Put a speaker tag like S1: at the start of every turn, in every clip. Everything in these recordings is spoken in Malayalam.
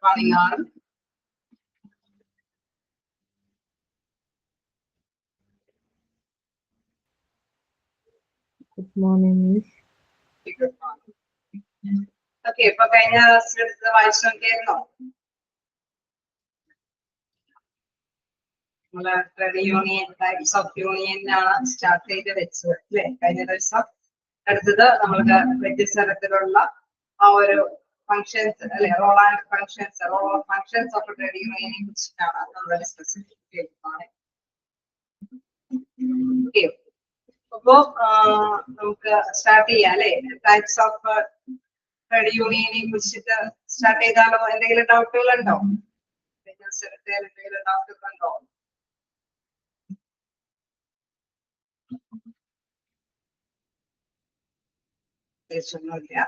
S1: morning all.
S2: Good morning, Miss.
S1: Good morning. Okay, ഇപ്പൊ കഴിഞ്ഞ ക്ലാസ്സിലെടുത്ത് വായിച്ചു നോക്കിയായിരുന്നോ? നമ്മള് trade union types of union ആണ് സ്റ്റാർട്ട് ചെയ്ത് വെച്ചത് അല്ലെ കഴിഞ്ഞ ദിവസം. അടുത്തത് നമ്മൾക്ക് വ്യത്യസ്ത തരത്തിലുള്ള ആ ഒരു ഫങ്ഷൻസ് അല്ലെ role of functions of trade യൂണിയനെ കുറിച്ചിട്ടാണ് നമ്മൾ ഡിസ്കസ് ചെയ്യുന്നത്. അപ്പോ നമുക്ക് സ്റ്റാർട്ട് ചെയ്യാം അല്ലെ ടൈപ്സ് ഓഫ് ട്രേഡ് യൂണിയനെ കുറിച്ചിട്ട് സ്റ്റാർട്ട് ചെയ്താലോ? എന്തെങ്കിലും ഡൗട്ടുകൾ ഉണ്ടോ? എന്തെങ്കിലും ഡൗട്ടുകൾ ഉണ്ടോ? ഒന്നുമില്ല.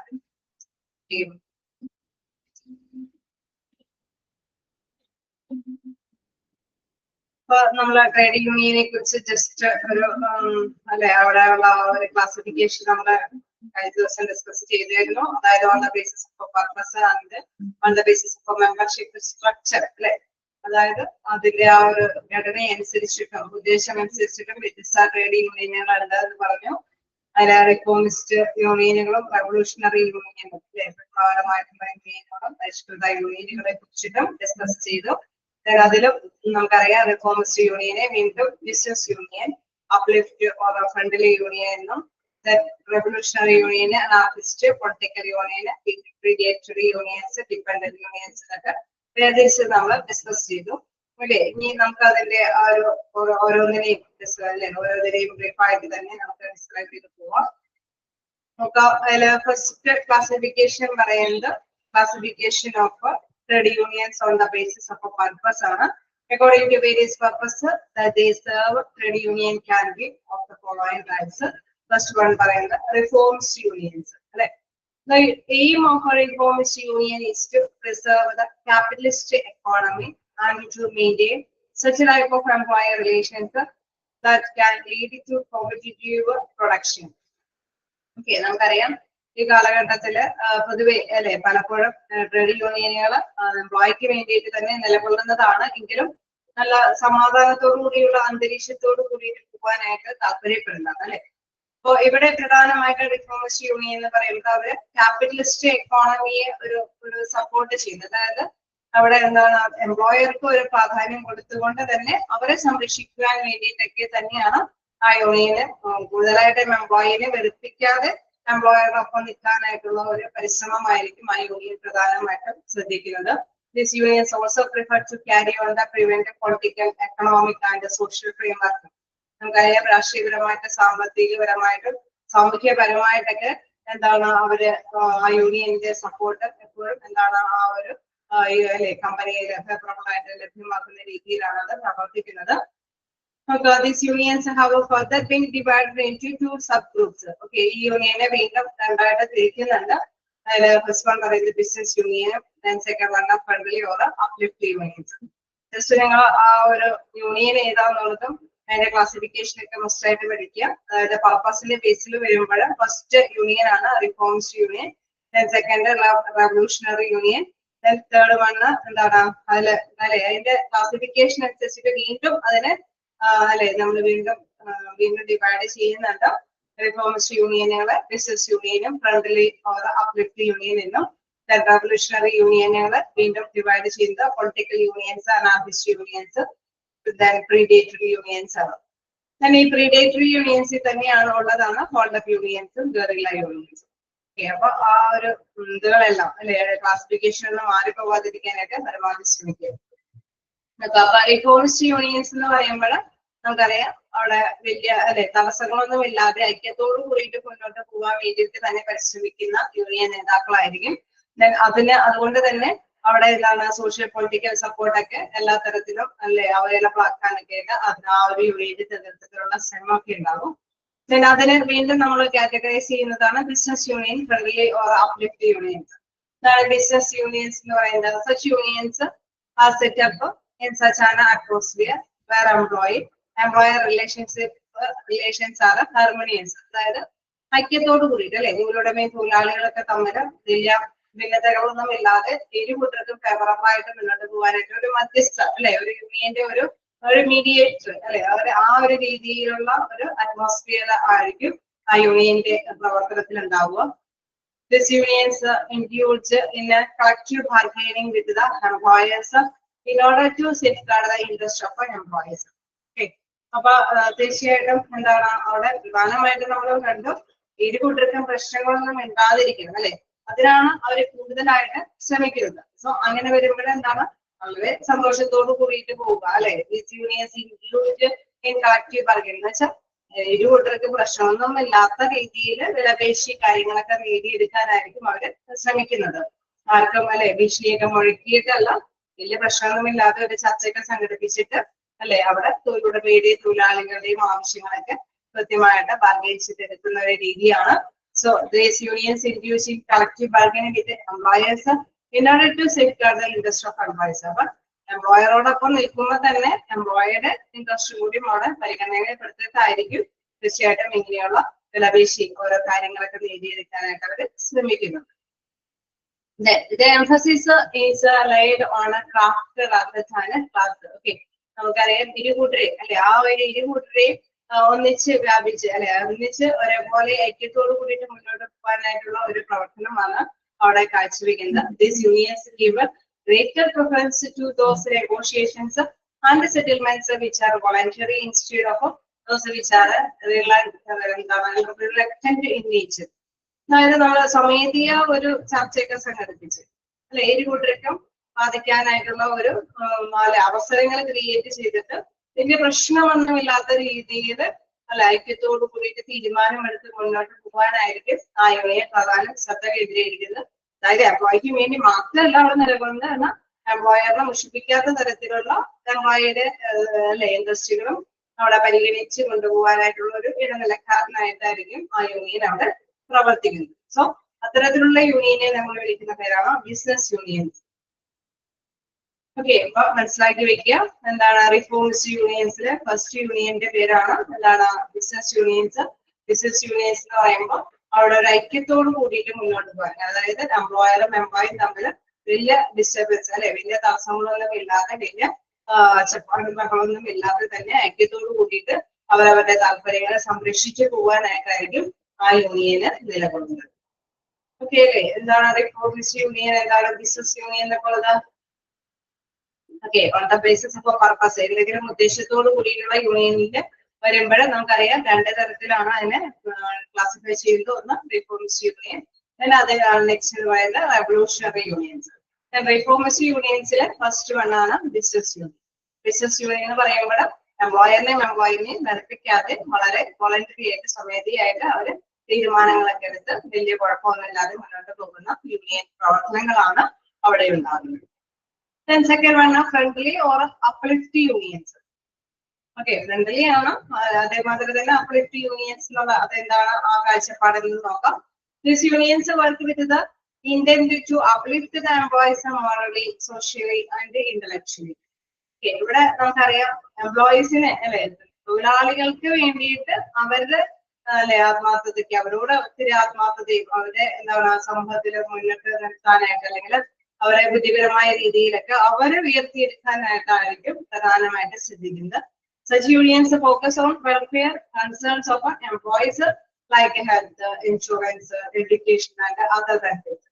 S1: അപ്പൊ നമ്മള് ട്രേഡ് യൂണിയനെ കുറിച്ച് ജസ്റ്റ് ഒരു അല്ലെ അവിടെയുള്ള ഒരു ക്ലാസിഫിക്കേഷൻ നമ്മള് കഴിഞ്ഞ ദിവസം ഡിസ്കസ് ചെയ്തിരുന്നു. അതായത് on the basis of purpose and on the basis of membership structure അല്ലെ. അതായത് അതിന്റെ ആ ഒരു ഘടന അനുസരിച്ചിട്ടും ഉദ്ദേശം അനുസരിച്ചിട്ടും വ്യത്യസ്ത ട്രേഡ് യൂണിയനുകൾ ഉണ്ടെന്ന് പറഞ്ഞു. അതിലെ റിഫോമിസ്റ്റ് യൂണിയനുകളും റെവല്യൂഷണറി യൂണിയനുകളും പ്രധാനമായിട്ടുള്ള യൂണിയനുകളും പരിഷ്കൃത യൂണിയനുകളെ കുറിച്ചിട്ടും ഡിസ്കസ് ചെയ്തു. അതിലും നമുക്കറിയാം റിഫോമിസ്റ്റ് യൂണിയനെ വീണ്ടും business union, uplift or friendly union എന്നും, റെവല്യൂഷണറി യൂണിയന് അനാർക്കിസ്റ്റ്, പൊളിറ്റിക്കൽ യൂണിയന് പ്രീഡിയേറ്ററി യൂണിയൻസ്, ഡിപെൻഡന്റ് യൂണിയൻസ് എന്നൊക്കെ വേർതിരിച്ച് നമ്മൾ ഡിസ്കസ് ചെയ്തു അല്ലേ. ഇനി നമുക്ക് അതിന്റെ ആ ഒരു ഓരോന്നിനെയും അല്ലെ ഓരോന്നിനെയും ബ്രീഫായിട്ട് തന്നെ നമുക്ക് ഡിസ്ക്രൈബ് ചെയ്ത് പോവാം. നോക്കാം. അതില് ഫസ്റ്റ് ക്ലാസിഫിക്കേഷൻ പറയുന്നത് classification of trade unions on the basis of a purpose ആണ്. According to various purposes that they serve, trade union can be of the following types. First one പറയുന്നത് reforms unions അല്ലെ. The aim of a reformist union is to preserve the capitalist economy and to maintain such a type of employer relations that can lead to competitive production. Okay, നമുക്കറിയാം ഈ കാലഘട്ടത്തില് പൊതുവെ അല്ലെ പലപ്പോഴും ട്രേഡ് യൂണിയനുകൾ എംപ്ലോയിക്ക് വേണ്ടിയിട്ട് തന്നെ നിലകൊള്ളുന്നതാണ്. എങ്കിലും നല്ല സമാധാനത്തോടു കൂടിയുള്ള അന്തരീക്ഷത്തോടു കൂടിയിട്ട് പോകാനായിട്ട് താല്പര്യപ്പെടുന്നതാണ് അല്ലെ. അപ്പൊ ഇവിടെ പ്രധാനമായിട്ട് റിഫോമിസ്റ്റ് യൂണിയൻ എന്ന് പറയുന്നത് അവര് ക്യാപിറ്റലിസ്റ്റ് എക്കോണമിയെ ഒരു സപ്പോർട്ട് ചെയ്യുന്നത്. അതായത് അവിടെ എന്താണ് എംപ്ലോയർക്ക് ഒരു പ്രാധാന്യം കൊടുത്തുകൊണ്ട് തന്നെ അവരെ സംരക്ഷിക്കുവാൻ വേണ്ടിയിട്ടൊക്കെ തന്നെയാണ് ആ യൂണിയന് കൂടുതലായിട്ടും എംപ്ലോയിനെ വെറുപ്പിക്കാതെ എംപ്ലോയറൊപ്പം നിൽക്കാനായിട്ടുള്ള ഒരു പരിശ്രമമായിരിക്കും ആ യൂണിയൻ പ്രധാനമായിട്ടും ശ്രദ്ധിക്കുന്നത്. These unions also prefer to carry on the preventive political, economic and social framework. നമുക്കറിയാം രാഷ്ട്രീയപരമായിട്ട് സാമ്പത്തികപരമായിട്ടും സാമൂഹ്യപരമായിട്ടൊക്കെ എന്താണ് അവര് ആ യൂണിയന്റെ സപ്പോർട്ട് എപ്പോഴും എന്താണ് ആ ഒരു കമ്പനിയിൽ ഫേവറബിളായിട്ട് ലഭ്യമാക്കുന്ന രീതിയിലാണ് അത് പ്രവർത്തിക്കുന്നത്. These unions have further been divided into two subgroups. Okay, ഈ യൂണിയനെ വീണ്ടും രണ്ടായിട്ട് തിരിക്കുന്നുണ്ട്. അതില് ഫസ്റ്റ് വൺ പറയുന്നത് ബിസിനസ് യൂണിയനും second one friendly or uplift unions. Just നിങ്ങൾ ആ ഒരു യൂണിയൻ ഏതാന്നുള്ളതും അതിന്റെ ക്ലാസിഫിക്കേഷൻ ഒക്കെ മസ്റ്റ് ആയിട്ട് പഠിക്കുക. അതായത് പർപ്പസിന്റെ ബേസിൽ വരുമ്പോൾ ഫസ്റ്റ് യൂണിയൻ ആണ് reformist union, second revolutionary union, third one എന്താണ് അതില് അല്ലെ അതിന്റെ ക്ലാസിഫിക്കേഷൻ അനുസരിച്ചിട്ട് വീണ്ടും അതിനെ അല്ലെ നമ്മൾ വീണ്ടും ഡിവൈഡ് ചെയ്യുന്നുണ്ട്. റിഫോമിസ്റ്റ് യൂണിയനുകളെ ബിസിനസ് യൂണിയനും ഫ്രണ്ട്ലി ഓർ അപ്ലിഫ്റ്റ് യൂണിയൻ എന്നും, റെവല്യൂഷണറി യൂണിയനുകളെ വീണ്ടും ഡിവൈഡ് ചെയ്യുന്നത് political unions, anarchist unions, predatory unions ആണ്. ഈ പ്രീഡിയേറ്ററി യൂണിയൻസിൽ തന്നെയാണ് ഉള്ളതാണ് ഹോൾഡ് അപ്പ് യൂണിയൻസും ഗറില്ല യൂണിയൻസും. അപ്പൊ ആ ഒരു ഇതുകളെല്ലാം അല്ലെ ക്ലാസിഫിക്കേഷൻ ഒന്നും മാറിപ്പോവാതിരിക്കാനായിട്ട് പരമാവധി ശ്രമിക്കുക. റിഫോമിസ്റ്റ് യൂണിയൻസ് എന്ന് പറയുമ്പോൾ നമുക്കറിയാം അവിടെ വലിയ അല്ലെ തടസ്സങ്ങളൊന്നും ഇല്ലാതെ ഐക്യത്തോടു കൂടിയിട്ട് മുന്നോട്ട് പോകാൻ വേണ്ടിയിട്ട് തന്നെ പരിശ്രമിക്കുന്ന യൂണിയൻ നേതാക്കളായിരിക്കും. അതുകൊണ്ട് തന്നെ അവിടെ എന്താണ് സോഷ്യൽ പൊളിറ്റിക്കൽ സപ്പോർട്ടൊക്കെ എല്ലാ തരത്തിലും അല്ലെ അവൈലബിൾ ആക്കാനൊക്കെ ആ ഒരു യൂണിയന്റെ നേതൃത്വത്തിലുള്ള ശ്രമമൊക്കെ ഉണ്ടാകും. അതിനെ വീണ്ടും നമ്മൾ കാറ്റഗറൈസ് ചെയ്യുന്നതാണ് business union, friendly or uplift unions. Business unions എന്ന് പറയുന്നത് such unions are set up in such an atmosphere where employer relations are harmonious. അതായത് ഐക്യത്തോടു കൂടിയിട്ട് അല്ലെ നിങ്ങളുടെ തൊഴിലാളികളൊക്കെ തമ്മിൽ വലിയ ഭിന്നതകളൊന്നും ഇല്ലാതെ ഇരു കൂട്ടർക്കും ഫേവറബിൾ ആയിട്ട് മുന്നോട്ട് പോകാനായിട്ട് ഒരു മധ്യസ്ഥ അല്ലെ, ഒരു യൂണിയന്റെ ഒരു മീഡിയേറ്റർ അല്ലെ, ആ ഒരു രീതിയിലുള്ള ഒരു അറ്റ്മോസ്ഫിയർ ആയിരിക്കും ആ യൂണിയന്റെ പ്രവർത്തനത്തിൽ ഉണ്ടാവുക. This unions engage in a collective bargaining with the employers in order to safeguard the interest of the employees. Okay. അപ്പൊ തീർച്ചയായിട്ടും എന്താണ് അവിടെ പ്രധാനമായിട്ട് നമ്മൾ കണ്ടു ഇരു കൂട്ടർക്കും പ്രശ്നങ്ങളൊന്നും ഉണ്ടാതിരിക്കണം അല്ലെ, അതിനാണ് അവർ കൂടുതലായിട്ട് ശ്രമിക്കുന്നത്. സോ അങ്ങനെ വരുമ്പോൾ എന്താണ് വളരെ സന്തോഷത്തോട് കൂടിയിട്ട് പോവുക അല്ലെ. These unions engage in collective bargaining എന്ന് വെച്ചാൽ ഇരു കൂട്ടർക്ക് പ്രശ്നമൊന്നും ഇല്ലാത്ത രീതിയിൽ വിലപേശി കാര്യങ്ങളൊക്കെ നേടിയെടുക്കാനായിരിക്കും അവര് ശ്രമിക്കുന്നത്. ആർക്കും അല്ലെ ഭീഷണിയൊക്കെ മുഴക്കിയിട്ടല്ല, വലിയ പ്രശ്നമൊന്നും ഇല്ലാത്ത ഒരു ചർച്ചയൊക്കെ സംഘടിപ്പിച്ചിട്ട് അല്ലെ അവിടെ തൊഴിലുടമയുടെയും തൊഴിലാളികളുടെയും ആവശ്യങ്ങളൊക്കെ കൃത്യമായിട്ട് ബാർഗെയിൻ ചെയ്തെടുക്കുന്ന ഒരു രീതിയാണ്. So these unions engage in collective bargaining with employers in order to safeguard the interest of employees. അപ്പൊ എംപ്ലോയറോടൊപ്പം നിൽക്കുമ്പോൾ തന്നെ എംപ്ലോയറുടെ ഇൻട്രസ്റ്റ് കൂടി അവിടെ പരിഗണനപ്പെടുത്തിയിട്ടായിരിക്കും തീർച്ചയായിട്ടും ഇങ്ങനെയുള്ള വിലപേശി ഓരോ കാര്യങ്ങളൊക്കെ നേടിയെടുക്കാനായിട്ട് അവർ ശ്രമിക്കുന്നത്. The emphasis is laid on a craft rather than a class. Okay, നമുക്കറിയാം ഇരുകൂട്ടരെ അല്ലെ, ആ ഒരു ഇരുകൂട്ടരെയും ഒന്നിച്ച് വ്യാപിച്ച് അല്ലെ ഒന്നിച്ച് ഒരേപോലെ ഐക്യത്തോട് കൂടിയിട്ട് മുന്നോട്ട് പോകാനായിട്ടുള്ള ഒരു പ്രവർത്തനമാണ് അവിടെ കാഴ്ചവെക്കുന്നത്. These unions give greater preference to those negotiations and settlements which are voluntary instead of those which are reluctant in nature. അതായത് നമ്മൾ സ്വമേധയ ഒരു ചർച്ചയൊക്കെ സംഘടിപ്പിച്ച് അല്ലെ ഇരു കൂട്ടർക്കും ബാധിക്കാനായിട്ടുള്ള ഒരു അവസരങ്ങൾ ക്രിയേറ്റ് ചെയ്തിട്ട് വലിയ പ്രശ്നമൊന്നുമില്ലാത്ത രീതിയിൽ അല്ല ഐക്യത്തോട് കൂടിയിട്ട് തീരുമാനമെടുത്ത് മുന്നോട്ട് പോകാനായിരിക്കും ആ യൂണിയൻ പ്രധാനം ശ്രദ്ധ കേന്ദ്രീകരിക്കുന്നത്. അതായത് എംപ്ലോയിക്ക് വേണ്ടി മാത്രമല്ല അവിടെ നിലകൊള്ളുന്നത്, എന്നാൽ എംപ്ലോയറിനെ മുഷിപ്പിക്കാത്ത തരത്തിലുള്ള എംപ്ലോയിയുടെ അല്ലെ ഇൻഡസ്ട്രികളും അവിടെ പരിഗണിച്ച് കൊണ്ടുപോകാനായിട്ടുള്ള ഒരു ഇടനിലക്കാരനായിട്ടായിരിക്കും ആ യൂണിയൻ അവിടെ പ്രവർത്തിക്കുന്നത്. സോ അത്തരത്തിലുള്ള യൂണിയനെ നമ്മൾ വിളിക്കുന്ന പേരാണ് ബിസിനസ് യൂണിയൻസ്. ഓക്കെ, അപ്പൊ മനസ്സിലാക്കി വെക്കുക എന്താണ് റിഫോംസ് യൂണിയൻസിലെ ഫസ്റ്റ് യൂണിയന്റെ പേരാണ് എന്താണ് ബിസിനസ് യൂണിയൻസ്. ബിസിനസ് യൂണിയൻസ് എന്ന് പറയുമ്പോൾ അവിടെ ഒരു ഐക്യത്തോട് കൂടിയിട്ട് മുന്നോട്ട് പോകാൻ, അതായത് എംപ്ലോയറും എംപ്ലോയും തമ്മിൽ വലിയ ഡിസ്റ്റർബൻസ് അല്ലെ വലിയ തടസ്സങ്ങളൊന്നും ഇല്ലാതെ വലിയ ചപ്പാടുകളൊന്നും ഇല്ലാതെ തന്നെ ഐക്യത്തോട് കൂടിയിട്ട് അവരവരുടെ താല്പര്യങ്ങളെ സംരക്ഷിച്ചു പോകാനായിട്ടായിരിക്കും ആ യൂണിയന് നിലകൊള്ളുന്നത്. ഓക്കെ അല്ലേ, എന്താണ് റിഫോംസ് യൂണിയൻ, എന്താണ് ബിസിനസ് യൂണിയൻ എന്നൊക്കെ ഉള്ളത്. Okay, on the basis of purpose ഏതെങ്കിലും ഉദ്ദേശത്തോട് കൂടിയിട്ടുള്ള യൂണിയനിൽ വരുമ്പോൾ നമുക്കറിയാം രണ്ട് തരത്തിലാണ് അതിനെ ക്ലാസിഫൈ ചെയ്യുന്നത്. ഒന്ന് റിഫോംസ് യൂണിയൻ, അത് നെക്സ്റ്റ് പറയുന്നത് റെവല്യൂഷണറി യൂണിയൻസ്. റിഫോംസ് യൂണിയൻസിലെ ഫസ്റ്റ് വണ്ണാണ് ബിസിനസ് യൂണിയൻ. ബിസിനസ് യൂണിയൻ എന്ന് പറയുമ്പോൾ എംപ്ലോയറിനെയും എംപ്ലോയിനെയും നിരപ്പിക്കാതെ വളരെ വോളണ്ടറി ആയിട്ട് സ്വമേധയായിട്ട് അവര് തീരുമാനങ്ങളൊക്കെ എടുത്ത് വലിയ കുഴപ്പമൊന്നുമില്ലാതെ മുന്നോട്ട് പോകുന്ന യൂണിയൻ പ്രവർത്തനങ്ങളാണ് അവിടെ ഉണ്ടാകുന്നത്. Then second one are friendly or uplift unions. Okay, friendly ആണ്, അതേമാതിരി തന്നെ uplift unions എന്നുള്ള അതെന്താണ് ആ കാഴ്ചപ്പാടിൽ നിന്ന് നോക്കാം. These unions work with the intent to uplift the employees morally, socially and intellectually. Okay, ഇവിടെ നമുക്കറിയാം എംപ്ലോയീസിനെ അല്ലെ തൊഴിലാളികൾക്ക് വേണ്ടിയിട്ട് അവരുടെ അല്ലെ ആത്മാർത്ഥതയ്ക്ക് അവരോട് ഒത്തിരി ആത്മാർത്ഥതയും അവരുടെ എന്താണ് സമൂഹത്തിൽ മുന്നിട്ട് നിർത്താനായിട്ട് അല്ലെങ്കിൽ അവരെ ബുദ്ധിപരമായ രീതിയിലൊക്കെ അവരെ ഉയർത്തിയെടുക്കാനായിട്ടായിരിക്കും പ്രധാനമായിട്ട് ശ്രദ്ധിക്കുന്നത്. Such unions focus on welfare concerns of employees like health, insurance, education and other benefits.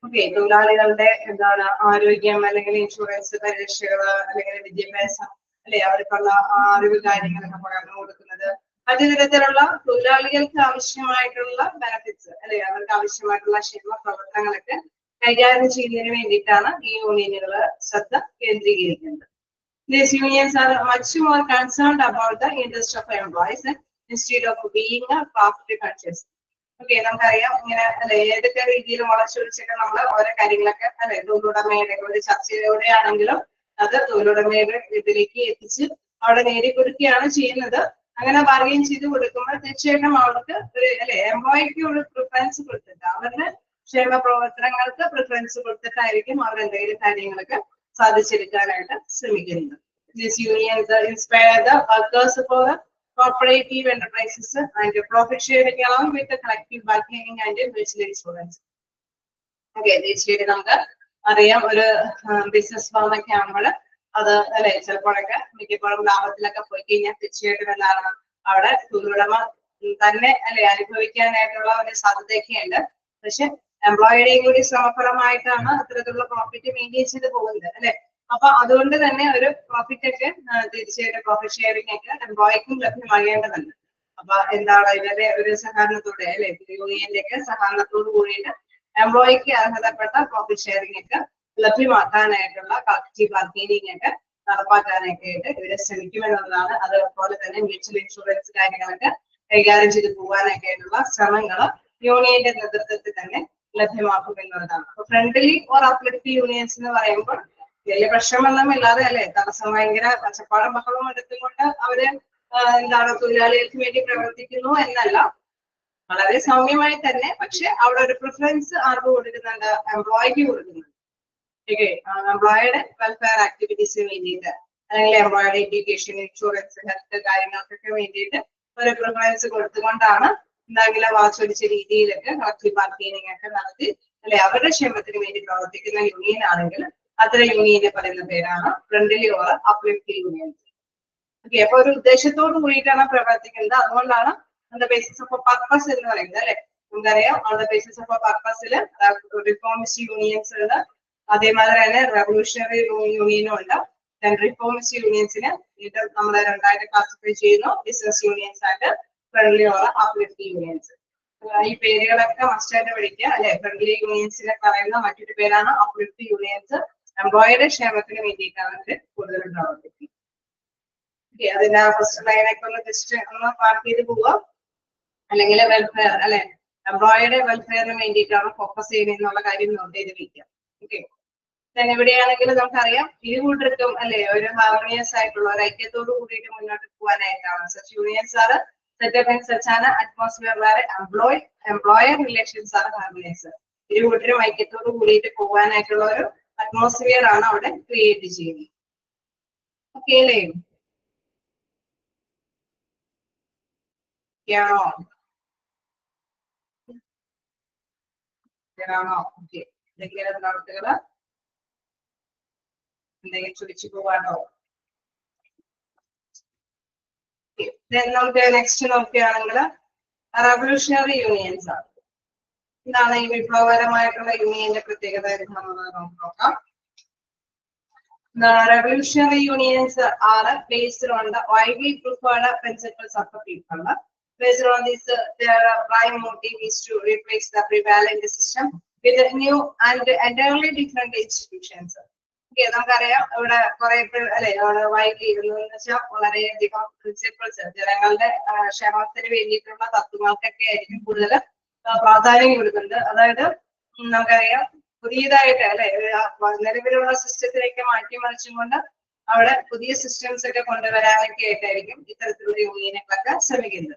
S1: Okay, തൊഴിലാളികളുടെ എന്താണ് ആരോഗ്യം അല്ലെങ്കിൽ ഇൻഷുറൻസ് പരിരക്ഷകൾ അല്ലെങ്കിൽ വിദ്യാഭ്യാസം അല്ലെ അവർക്കുള്ള അറിവ് കാര്യങ്ങളൊക്കെ പകർന്നു കൊടുക്കുന്നത്, മറ്റു തരത്തിലുള്ള തൊഴിലാളികൾക്ക് ആവശ്യമായിട്ടുള്ള ബെനഫിറ്റ്സ് അല്ലെ അവർക്ക് ആവശ്യമായിട്ടുള്ള ക്ഷേമ പ്രവർത്തനങ്ങളൊക്കെ കൈകാര്യം ചെയ്യുന്നതിന് വേണ്ടിയിട്ടാണ് ഈ യൂണിയനുകൾ ശ്രദ്ധ കേന്ദ്രീകരിക്കുന്നത്. These unions are much more concerned about the interest of employees instead of being a profit conscious. Okay, നമുക്കറിയാം ഇങ്ങനെ അല്ലെ ഏതൊക്കെ രീതിയിൽ വളച്ചൊടിച്ചൊക്കെ നമ്മൾ ഓരോ കാര്യങ്ങളൊക്കെ അല്ലെ തൊഴിലുടമയുടെ ഒരു ചർച്ചയിലൂടെ ആണെങ്കിലും അത് തൊഴിലുടമയുടെ ഇതിലേക്ക് എത്തിച്ച് അവിടെ നേടിക്കൊടുക്കുകയാണ് ചെയ്യുന്നത്. അങ്ങനെ ബാർഗെയിൻ ചെയ്ത് കൊടുക്കുമ്പോൾ തീർച്ചയായിട്ടും അവർക്ക് ഒരു അല്ലെ എംപ്ലോയിക്ക് ഒരു പ്രിഫറൻസ് കൊടുത്തിട്ട് അവരുടെ ക്ഷേമ പ്രവർത്തനങ്ങൾക്ക് പ്രിഫറൻസ് കൊടുത്തിട്ടായിരിക്കും അവർ എന്തെങ്കിലും കാര്യങ്ങളൊക്കെ സാധിച്ചെടുക്കാനായിട്ട് ശ്രമിക്കുന്നത്. These unions inspire the workers for cooperative enterprises and profit sharing along with the collective bargaining and mutual insurance. Okay, തീർച്ചയായിട്ടും നമുക്ക് അറിയാം ഒരു ബിസിനസ് ഫേം ഒക്കെ ആകുമ്പോൾ അത് അല്ലെ ചിലപ്പോഴൊക്കെ മിക്കപ്പോഴും ലാഭത്തിലൊക്കെ പോയി കഴിഞ്ഞാൽ തീർച്ചയായിട്ടും എന്താണ് അവിടെ തൊഴിലുടമ തന്നെ അല്ലെ അനുഭവിക്കാനായിട്ടുള്ള ഒരു സാധ്യതയൊക്കെ ഉണ്ട്. പക്ഷെ എംപ്ലോയിയുടെയും കൂടി ശ്രമഫലമായിട്ടാണ് അത്തരത്തിലുള്ള പ്രോഫിറ്റ് മെയിൻറ്റെയിൻ ചെയ്ത് പോകുന്നത് അല്ലെ. അപ്പൊ അതുകൊണ്ട് തന്നെ ഒരു പ്രോഫിറ്റ് ഒക്കെ തീർച്ചയായിട്ടും പ്രോഫിറ്റ് ഷെയറിംഗ് ഒക്കെ എംപ്ലോയിക്കും ലഭ്യമാകേണ്ടതുണ്ട്. അപ്പൊ എന്താണ് ഇവരുടെ ഒരു സഹകരണത്തോടെ അല്ലെ യൂണിയന്റെ ഒക്കെ സഹകരണത്തോട് കൂടിയിട്ട് എംപ്ലോയിക്ക് അർഹതപ്പെട്ട പ്രോഫിറ്റ് ഷെയറിംഗ് ഒക്കെ ലഭ്യമാക്കാനായിട്ടുള്ള കളക്റ്റീവ് ബാർഗൈനിങ് ഒക്കെ നടപ്പാക്കാനൊക്കെ ആയിട്ട് ഇവരെ ശ്രമിക്കുമെന്നുള്ളതാണ്. അതുപോലെ തന്നെ മ്യൂച്വൽ ഇൻഷുറൻസ് കാര്യങ്ങളൊക്കെ കൈകാര്യം ചെയ്ത് പോകാനൊക്കെ ആയിട്ടുള്ള ശ്രമങ്ങൾ യൂണിയന്റെ നേതൃത്വത്തിൽ തന്നെ ലഭ്യമാക്കും എന്നുള്ളതാണ്. അപ്പൊ ഫ്രണ്ട്ലി ഓർ അപ്ലിഫ്റ്റ് യൂണിയൻസ് എന്ന് പറയുമ്പോൾ വലിയ പ്രശ്നമൊന്നും ഇല്ലാതെ അല്ലെ തടസ്സം ഭയങ്കര പച്ചപ്പാടും ബഹളവും എടുത്തുകൊണ്ട് അവര് എന്താണ് തൊഴിലാളികൾക്ക് വേണ്ടി പ്രവർത്തിക്കുന്നു എന്നല്ല, വളരെ സൗമ്യമായി തന്നെ. പക്ഷെ അവിടെ ഒരു പ്രിഫറൻസ് ആർക്ക് കൊടുക്കുന്നുണ്ട്? എംപ്ലോയിക്ക് കൊടുക്കുന്നുണ്ട്. ഓക്കെ, എംപ്ലോയിയുടെ വെൽഫെയർ ആക്ടിവിറ്റീസിന് വേണ്ടിയിട്ട് അല്ലെങ്കിൽ എംപ്ലോയിയുടെ എഡ്യൂക്കേഷൻ, ഇൻഷുറൻസ്, ഹെൽത്ത് കാര്യങ്ങൾക്കൊക്കെ വേണ്ടിയിട്ട് ഒരു പ്രിഫറൻസ് കൊടുത്തുകൊണ്ടാണ് എന്തെങ്കിലും വാച്ചൊടിച്ച രീതിയിലൊക്കെ കളക്റ്റീവ് ബാർഗൈനിങ് ഒക്കെ നടത്തി അല്ലെ അവരുടെ ക്ഷേമത്തിന് വേണ്ടി പ്രവർത്തിക്കുന്ന യൂണിയൻ ആണെങ്കിൽ അത്തരം യൂണിയനെ പറയുന്ന പേരാണ് friendly or uplift unions. Okay, അപ്പൊ ഒരു ഉദ്ദേശത്തോട് കൂടിയിട്ടാണ് പ്രവർത്തിക്കുന്നത്. അതുകൊണ്ടാണ് ഓൺ ദ ബേസിസ് ഓഫ് പർപ്പസ് എന്ന് പറയുന്നത് അല്ലെ. നമുക്കറിയാം ഓൺ ദ ബേസിസ് ഓഫ് പർപ്പസിൽ റിഫോമിസ്റ്റ് യൂണിയൻസ് ഉണ്ട്, അതേമാതിരി തന്നെ റെവല്യൂഷണറി യൂണിയനും ഉണ്ട്. റിഫോമിസ്റ്റ് യൂണിയൻസിന് ഇത് നമ്മൾ രണ്ടായിട്ട് ക്ലാസിഫൈ ചെയ്യുന്നു, business unions and friendly or uplift unions. ഈ പേരുകളൊക്കെ മസ്റ്റായിട്ട് പഠിക്കുക അല്ലെ. ഫ്രണ്ട്ലി യൂണിയൻസിനെ പറയുന്ന മറ്റൊരു പേരാണ് അപ്ലിഫ്റ്റ് യൂണിയൻസ്. എംപ്ലോയിയുടെ ക്ഷേമത്തിന് വേണ്ടിയിട്ടാണ് ഇത് കൂടുതലും പ്രവർത്തിക്കുന്നത്. അതിന്റെ ഫസ്റ്റ് ലൈനൊക്കെ ഒന്ന് ജസ്റ്റ് ഒന്ന് പാർക്ക് ചെയ്ത് പോവുക. അല്ലെങ്കിൽ വെൽഫെയർ അല്ലെ, എംപ്ലോയിയുടെ വെൽഫെയറിന് വേണ്ടിയിട്ടാണ് ഫോക്കസ് ചെയ്യുന്നത് എന്നുള്ള കാര്യം നോട്ട് ചെയ്ത് വെക്കുക. ഓക്കെ, എവിടെയാണെങ്കിൽ നമുക്കറിയാം ഇരുകൂട്ടർക്കും അല്ലെ ഒരു ഹാർമോണിയസ് ആയിട്ടുള്ള ഒരു ഐക്യത്തോട് കൂടിയിട്ട് മുന്നോട്ട് പോകാനായിട്ടാണ് such unions are set up in such an atmosphere വേറെ എംപ്ലോയർ റിലേഷൻസ് ആർ ഹാർമോണിയസ്. ഇരുകൂട്ടരും ഐക്യത്തോട് കൂടിയിട്ട് പോകാനായിട്ടുള്ള ഒരു അറ്റ്മോസ്ഫിയർ ആണ് അവിടെ ക്രിയേറ്റ് ചെയ്യുന്നത്. ഓക്കെ അല്ലേ? ഓക്കെ, എന്തെങ്കിലും പ്രവർത്തികള് എന്തെങ്കിലും ചോദിച്ചു പോവാണോ? നമുക്ക് നെക്സ്റ്റ് നോക്കുകയാണെങ്കിൽ റവല്യൂഷണറി യൂണിയൻസ് ആണ്. എന്താണ് ഈ വിപ്ലവകരമായിട്ടുള്ള യൂണിയന്റെ പ്രത്യേകത എന്നുള്ളത് നമുക്ക് നോക്കാം. The revolutionary unions are based on the widely preferred principles of the people. Based on this, their prime motive is to replace the prevalent system with a new and entirely different institutions. Okay, നമുക്കറിയാം ഇവിടെ കുറെ അല്ലെ വൈകി ഇരുന്നു വെച്ചാൽ വളരെയധികം പ്രിൻസിപ്പിൾസ് ജനങ്ങളുടെ ക്ഷേമത്തിന് വേണ്ടിയിട്ടുള്ള തത്വങ്ങൾക്കൊക്കെ ആയിരിക്കും കൂടുതൽ പ്രാധാന്യം കൊടുക്കുന്നത്. അതായത് നമുക്കറിയാം പുതിയതായിട്ട് അല്ലെ നിലവിലുള്ള സിസ്റ്റത്തിലേക്ക് മാറ്റിമറിച്ചും കൊണ്ട് അവിടെ പുതിയ സിസ്റ്റംസ് ഒക്കെ കൊണ്ടുവരാനൊക്കെ ആയിട്ടായിരിക്കും ഇത്തരത്തിലുള്ള യൂണിയനുകളൊക്കെ ശ്രമിക്കുന്നത്.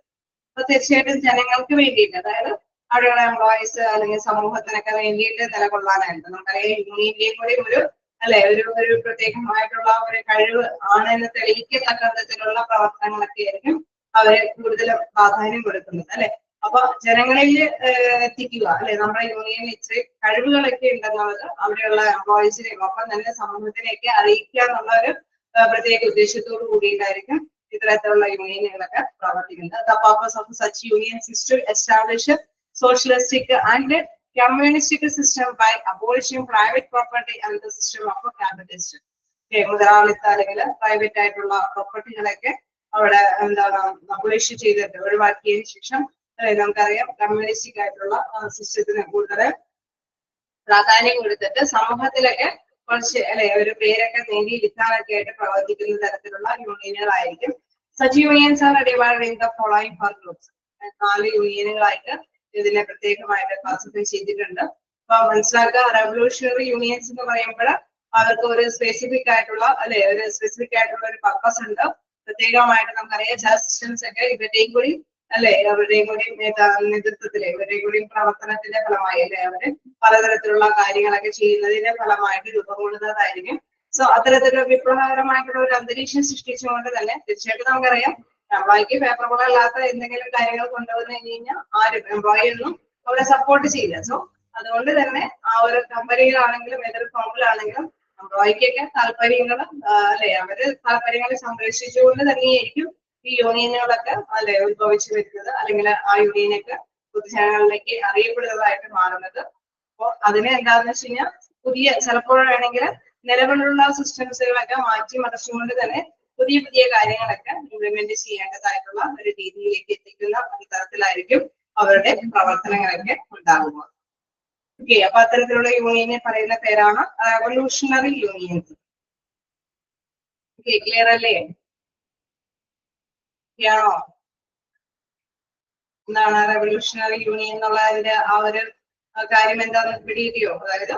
S1: അപ്പൊ തീർച്ചയായിട്ടും ജനങ്ങൾക്ക് വേണ്ടിയിട്ട് അതായത് അവിടെയുള്ള എംപ്ലോയീസ് അല്ലെങ്കിൽ സമൂഹത്തിനൊക്കെ വേണ്ടിയിട്ട് നിലകൊള്ളാനായിട്ട് നമുക്കറിയാം യൂണിയന്റെയും കൂടി ഒരു അല്ലെ ഒരു പ്രത്യേകമായിട്ടുള്ള ഒരു കഴിവ് ആണെന്ന് തെളിയിക്കത്തക്ക വിധത്തിലുള്ള പ്രവർത്തനങ്ങളൊക്കെ ആയിരിക്കും അവര് കൂടുതലും പ്രാധാന്യം കൊടുക്കുന്നത് അല്ലെ. അപ്പൊ ജനങ്ങളിൽ എത്തിക്കുക അല്ലെ നമ്മുടെ യൂണിയനിൽ ഇച്ചിരി കഴിവുകളൊക്കെ ഉണ്ടെന്നുള്ളത് അവിടെയുള്ള എംപ്ലോയീസിനെയും ഒപ്പം തന്നെ സമൂഹത്തിനെയൊക്കെ അറിയിക്കുക എന്നുള്ള ഒരു പ്രത്യേക ഉദ്ദേശത്തോടു കൂടിയിട്ടായിരിക്കും ഇത്തരത്തിലുള്ള യൂണിയനുകളൊക്കെ പ്രവർത്തിക്കുന്നത്. The purpose of such unions is to establish a socialistic and communistic system by abolishing private property and the system of a capitalist. മുതലാളിത്ത അല്ലെങ്കിൽ പ്രൈവറ്റ് ആയിട്ടുള്ള പ്രോപ്പർട്ടികളൊക്കെ അവിടെ എന്താണ് അബോളിഷ് ചെയ്തിട്ട് ഒഴിവാക്കിയതിനു ശേഷം നമുക്കറിയാം കമ്മ്യൂണിസ്റ്റിക് ആയിട്ടുള്ള സിസ്റ്റത്തിന് കൂടുതൽ പ്രാധാന്യം കൊടുത്തിട്ട് സമൂഹത്തിലൊക്കെ കുറച്ച് അല്ലെ ഒരു പേരൊക്കെ നേടിയെടുക്കാനൊക്കെ ആയിട്ട് പ്രവർത്തിക്കുന്ന തരത്തിലുള്ള യൂണിയനുകളായിരിക്കും. Such unions are divided in the following four groups. 4 യൂണിയനുകളായിട്ട് ഇതിനെ പ്രത്യേകമായിട്ട് ക്ലാസിഫൈ ചെയ്തിട്ടുണ്ട്. അപ്പൊ മനസ്സിലാക്കുക റെവല്യൂഷണറി യൂണിയൻസ് എന്ന് പറയുമ്പോൾ അവർക്ക് ഒരു സ്പെസിഫിക് ആയിട്ടുള്ള അല്ലെ ഒരു സ്പെസിഫിക് ആയിട്ടുള്ള ഒരു പർപ്പസ് ഉണ്ട്. പ്രത്യേകമായിട്ട് നമുക്കറിയാം സിസ്റ്റംസ് ഒക്കെ ഇവരുടെയും കൂടി അല്ലെ അവരുടെയും കൂടി നേതൃത്വത്തില് ഇവരുടെയും കൂടി പ്രവർത്തനത്തിന്റെ ഫലമായി അല്ലെ അവര് പലതരത്തിലുള്ള കാര്യങ്ങളൊക്കെ ചെയ്യുന്നതിന്റെ ഫലമായിട്ട് രൂപം കൊള്ളുന്നതായിരിക്കും. സോ അത്തരത്തിലുള്ള വിപ്ലവകരമായിട്ടുള്ള ഒരു അന്തരീക്ഷം സൃഷ്ടിച്ചുകൊണ്ട് തന്നെ തീർച്ചയായിട്ടും നമുക്കറിയാം എംപ്ലോയിക്ക് ഫേവറബിൾ അല്ലാത്ത എന്തെങ്കിലും കാര്യങ്ങൾ കൊണ്ടുവന്നു കഴിഞ്ഞ് കഴിഞ്ഞാൽ ആരും എംപ്ലോയി ഒന്നും അവരെ സപ്പോർട്ട് ചെയ്യില്ല. സോ അതുകൊണ്ട് തന്നെ ആ ഒരു കമ്പനിയിലാണെങ്കിലും ഏതൊരു ഫോമിലാണെങ്കിലും എംപ്ലോയിക്കൊക്കെ താല്പര്യങ്ങൾ അല്ലെ അവര് താല്പര്യങ്ങളെ സംരക്ഷിച്ചുകൊണ്ട് തന്നെയായിരിക്കും ഈ യൂണിയനുകളൊക്കെ അല്ലെ ഉത്ഭവിച്ചു വരുന്നത്, അല്ലെങ്കിൽ ആ യൂണിയനൊക്കെ പൊതുജനങ്ങളിലേക്ക് അറിയപ്പെടുന്നതായിട്ട് മാറുന്നത്. അപ്പോൾ അതിനെ എന്താണെന്ന് വെച്ച് കഴിഞ്ഞാൽ പുതിയ ചിലപ്പോഴാണെങ്കിൽ നിലവിലുള്ള സിസ്റ്റംസുകളൊക്കെ മാറ്റി മറിച്ചുകൊണ്ട് തന്നെ പുതിയ പുതിയ കാര്യങ്ങളൊക്കെ ഇംപ്ലിമെന്റ് ചെയ്യേണ്ടതായിട്ടുള്ള ഒരു രീതിയിലേക്ക് എത്തിക്കുന്ന ഒരു തരത്തിലായിരിക്കും അവരുടെ പ്രവർത്തനങ്ങളൊക്കെ ഉണ്ടാകുക. ഓക്കെ, അപ്പൊ അത്തരത്തിലുള്ള യൂണിയനെ പറയുന്ന പേരാണ് റവല്യൂഷണറി യൂണിയൻസ്. ഓക്കെ, ക്ലിയർ അല്ലേ? യാണോ? എന്താണ് റവല്യൂഷണറി യൂണിയൻ എന്നുള്ളതിന്റെ ആ ഒരു കാര്യം എന്താണെന്ന് പിടികിട്ടിയോ? അതായത്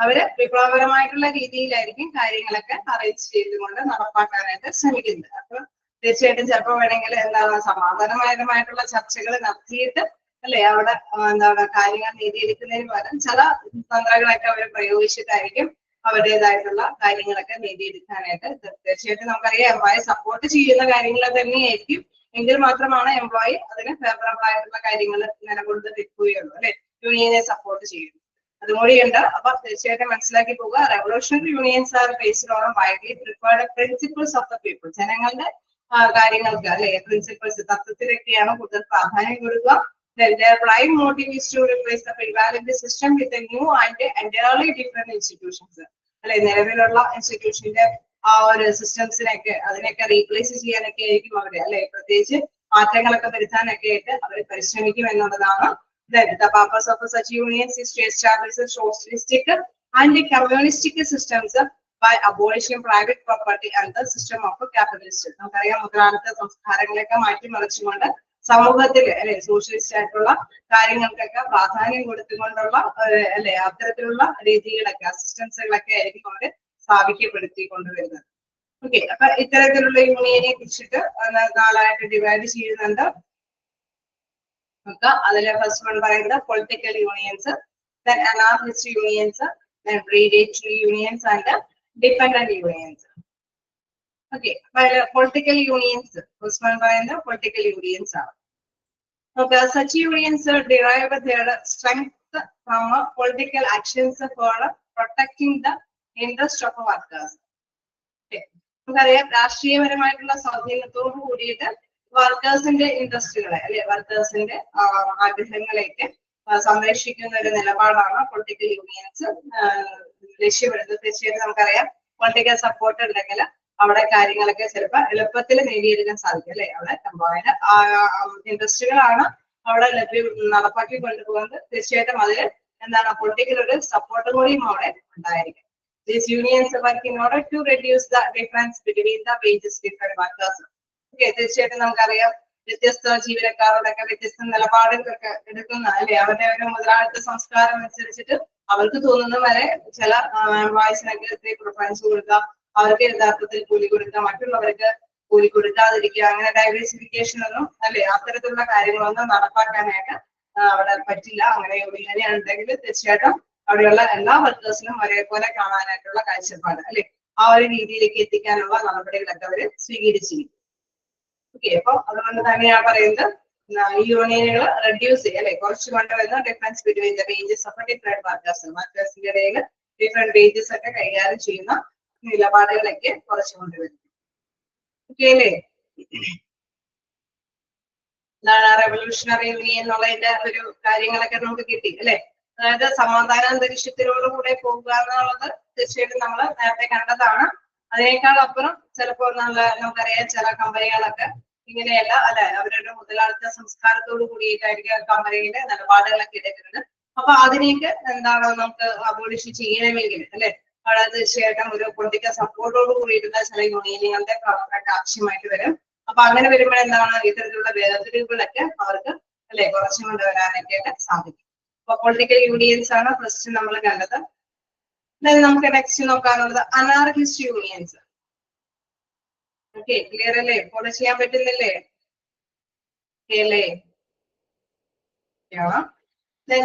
S1: അവര് വിപ്ലവകരമായിട്ടുള്ള രീതിയിലായിരിക്കും കാര്യങ്ങളൊക്കെ അറേഞ്ച് ചെയ്തുകൊണ്ട് നടപ്പാക്കാനായിട്ട് ശ്രമിക്കുന്നത്. അപ്പൊ തീർച്ചയായിട്ടും ചിലപ്പോൾ വേണമെങ്കിൽ എന്താണ് സമാധാനപരമായിട്ടുള്ള ചർച്ചകൾ നടത്തിയിട്ട് അല്ലെ അവിടെ എന്താണ് കാര്യങ്ങൾ നേടിയെടുക്കുന്നതിന് പകരം ചില തന്ത്രങ്ങളൊക്കെ അവർ പ്രയോഗിച്ചിട്ടായിരിക്കും അവരുടേതായിട്ടുള്ള കാര്യങ്ങളൊക്കെ നേടിയെടുക്കാനായിട്ട്. തീർച്ചയായിട്ടും നമുക്കറിയാം എംപ്ലോയി സപ്പോർട്ട് ചെയ്യുന്ന കാര്യങ്ങൾ തന്നെയായിരിക്കും, എങ്കിൽ മാത്രമാണ് എംപ്ലോയി അതിന് ഫേവറബിൾ ആയിട്ടുള്ള കാര്യങ്ങൾ നിലകൊണ്ട് വെക്കുകയുള്ളൂ അല്ലെ, യൂണിയനെ സപ്പോർട്ട് ചെയ്യുന്നു. അതുകൂടിയുണ്ട്. അപ്പൊ തീർച്ചയായിട്ടും മനസ്സിലാക്കി പോവുക. Revolutionary unions are based on widely preferred principles of the people. ജനങ്ങളുടെ കാര്യങ്ങൾക്ക് അല്ലെ പ്രിൻസിപ്പിൾസ് തത്വത്തിലൊക്കെയാണ് കൂടുതൽ പ്രാധാന്യം കൊടുക്കുക. Their prime motive is to replace the prevalent system with a new and entirely different institutions. അല്ലെ നിലവിലുള്ള ഇൻസ്റ്റിറ്റ്യൂഷന്റെ ആ ഒരു സിസ്റ്റംസിനൊക്കെ അതിനൊക്കെ റീപ്ലേസ് ചെയ്യാനൊക്കെ ആയിരിക്കും അവര് അല്ലെ പ്രത്യേകിച്ച് മാറ്റങ്ങളൊക്കെ വരുത്താനൊക്കെ ആയിട്ട് അവർ പരിശ്രമിക്കും എന്നുള്ളതാണ്. The purpose of such unions is to establish a socialistic and communistic systems by abolishing private property and the system of capitalism. നമുക്കറിയാം മുതലാളിത്ത സംസ്കാരങ്ങളൊക്കെ മാറ്റിമറിച്ചുകൊണ്ട് സമൂഹത്തിൽ അല്ലെ സോഷ്യലിസ്റ്റ് ആയിട്ടുള്ള കാര്യങ്ങൾക്കൊക്കെ പ്രാധാന്യം കൊടുത്തുകൊണ്ടുള്ള അല്ലെ അത്തരത്തിലുള്ള രീതികളൊക്കെ സിസ്റ്റംസുകളൊക്കെ ആയിരിക്കും അവര് സ്ഥാപിക്കപ്പെടുത്തിക്കൊണ്ടുവരുന്നത്. ഓക്കെ, അപ്പൊ ഇത്തരത്തിലുള്ള യൂണിയനെ കുറിച്ചിട്ട് നാലായിട്ട് ഡിവൈഡ് ചെയ്യുന്നുണ്ട്. അതിലെ ഫസ്റ്റ് വൺ പറയുന്നത് political unions, then anarchist unions, then predatory unions and dependent unions. Okay, political unions, first one പറയുന്നത് പൊളിറ്റിക്കൽ യൂണിയൻസ് ആണ്. Okay, such unions derive their strength from political actions for protecting the interest of workers. Okay, നമുക്കറിയാം രാഷ്ട്രീയപരമായിട്ടുള്ള സ്വാധീനത്തോട് കൂടിയിട്ട് വർക്കേഴ്സിന്റെ ഇൻട്രസ്റ്റുകളെ അല്ലെ വർക്കേഴ്സിന്റെ ആഗ്രഹങ്ങളെയൊക്കെ സംരക്ഷിക്കുന്ന ഒരു നിലപാടാണ് പൊളിറ്റിക്കൽ യൂണിയൻസ് ലക്ഷ്യമിടുന്നത്. തീർച്ചയായിട്ടും നമുക്കറിയാം പൊളിറ്റിക്കൽ സപ്പോർട്ട് ഉണ്ടെങ്കിൽ അവിടെ കാര്യങ്ങളൊക്കെ ചിലപ്പോൾ എളുപ്പത്തിൽ നേടിയെടുക്കാൻ സാധിക്കും അല്ലെ. അവിടെ എംപ്ലോയിയുടെ ഇൻട്രസ്റ്റുകളാണ് അവിടെ നടപ്പാക്കി കൊണ്ടുപോകുന്നത്. തീർച്ചയായിട്ടും അതിൽ എന്താണ് പൊളിറ്റിക്കൽ ഒരു സപ്പോർട്ട് കൂടിയും അവിടെ ഉണ്ടായിരിക്കും. These unions work in order to reduce the difference between the wages different workers. Okay, തീർച്ചയായിട്ടും നമുക്കറിയാം വ്യത്യസ്ത ജീവനക്കാരോടൊക്കെ വ്യത്യസ്ത നിലപാടുകളൊക്കെ എടുക്കുന്ന അല്ലെ അവരുടെ ഒരു മുതലാളിത്ത സംസ്കാരം അനുസരിച്ചിട്ട് അവർക്ക് തോന്നുന്ന വരെ ചില എംപ്ലോയീസിനൊക്കെ ഇത്തിരി പ്രിഫറൻസ് കൊടുക്കുക, അവർക്ക് യഥാർത്ഥത്തിൽ കൂലി കൊടുക്കുക, മറ്റുള്ളവർക്ക് കൂലി കൊടുക്കാതിരിക്കുക, അങ്ങനെ ഡൈവേഴ്സിഫിക്കേഷൻ ഒന്നും അല്ലെ അത്തരത്തിലുള്ള കാര്യങ്ങളൊന്നും നടപ്പാക്കാനായിട്ട് അവിടെ പറ്റില്ല. അങ്ങനെ ഉണ്ടെങ്കിൽ തീർച്ചയായിട്ടും അവിടെയുള്ള എല്ലാ വർക്കേഴ്സിനും ഒരേപോലെ കാണാനായിട്ടുള്ള കാഴ്ചപ്പാട് അല്ലെ ആ ഒരു രീതിയിലേക്ക് എത്തിക്കാനുള്ള നടപടികളൊക്കെ അവര് സ്വീകരിച്ചിരിക്കും. ഓക്കെ, അപ്പൊ അതുകൊണ്ട് തന്നെയാണ് പറയുന്നത് ഈ യൂണിയനുകൾ റെഡ്യൂസ് ചെയ്യുക അല്ലെ കുറച്ച് കൊണ്ടുവരുന്ന difference between the wages of different വർക്കേഴ്സിന്റെ ഇടയിൽ ഡിഫറെന്റ് വേജസ് ഒക്കെ കൈകാര്യം ചെയ്യുന്ന നിലപാടുകളൊക്കെ കുറച്ച് കൊണ്ടുവരുന്നു. ഓക്കെ അല്ലേ? എന്താണ് റെവല്യൂഷണറി യൂണിയൻ എന്നുള്ളതിന്റെ ഒരു കാര്യങ്ങളൊക്കെ നമുക്ക് കിട്ടി അല്ലെ. അതായത് സമാധാന അന്തരീക്ഷത്തിലൂടെ പോകുക എന്നുള്ളത് തീർച്ചയായിട്ടും നമ്മൾ നേരത്തെ കണ്ടതാണ്. അതിനേക്കാൾ അപ്പുറം ചിലപ്പോൾ നമുക്കറിയാം ചില കമ്പനികളൊക്കെ ഇങ്ങനെയല്ല അല്ലെ അവരുടെ മുതലാളിത്ത സംസ്കാരത്തോട് കൂടിയിട്ടായിരിക്കും കമ്പനിയുടെ നിലപാടുകളൊക്കെ എടുക്കുന്നത്. അപ്പൊ അതിനേക്ക് എന്താണ് നമുക്ക് അബോളിഷ് ചെയ്യണമെങ്കിൽ അല്ലെ അവിടെ തീർച്ചയായിട്ടും ഒരു പൊളിറ്റിക്കൽ സപ്പോർട്ടോട് കൂടിയിട്ടുള്ള ചില യൂണിയനുകളുടെ പ്രവർത്തനമൊക്കെ ആവശ്യമായിട്ട് വരും. അപ്പൊ അങ്ങനെ വരുമ്പോൾ എന്താണ് ഇത്തരത്തിലുള്ള വേർതിരിവുകളൊക്കെ അവർക്ക് അല്ലെ കുറച്ചു കൊണ്ടുവരാനൊക്കെ സാധിക്കും. അപ്പൊ പൊളിറ്റിക്കൽ യൂണിയൻസ് ആണ് ഫസ്റ്റ് നമ്മൾ കണ്ടത്. നമുക്ക് നെക്സ്റ്റ് നോക്കാനുള്ളത് അനാർക്കിസ്റ്റ് യൂണിയൻസ്. ഓക്കെ, ക്ലിയർ അല്ലേ? ഫോളോ ചെയ്യാൻ പറ്റുന്നില്ലേ? അല്ലേ?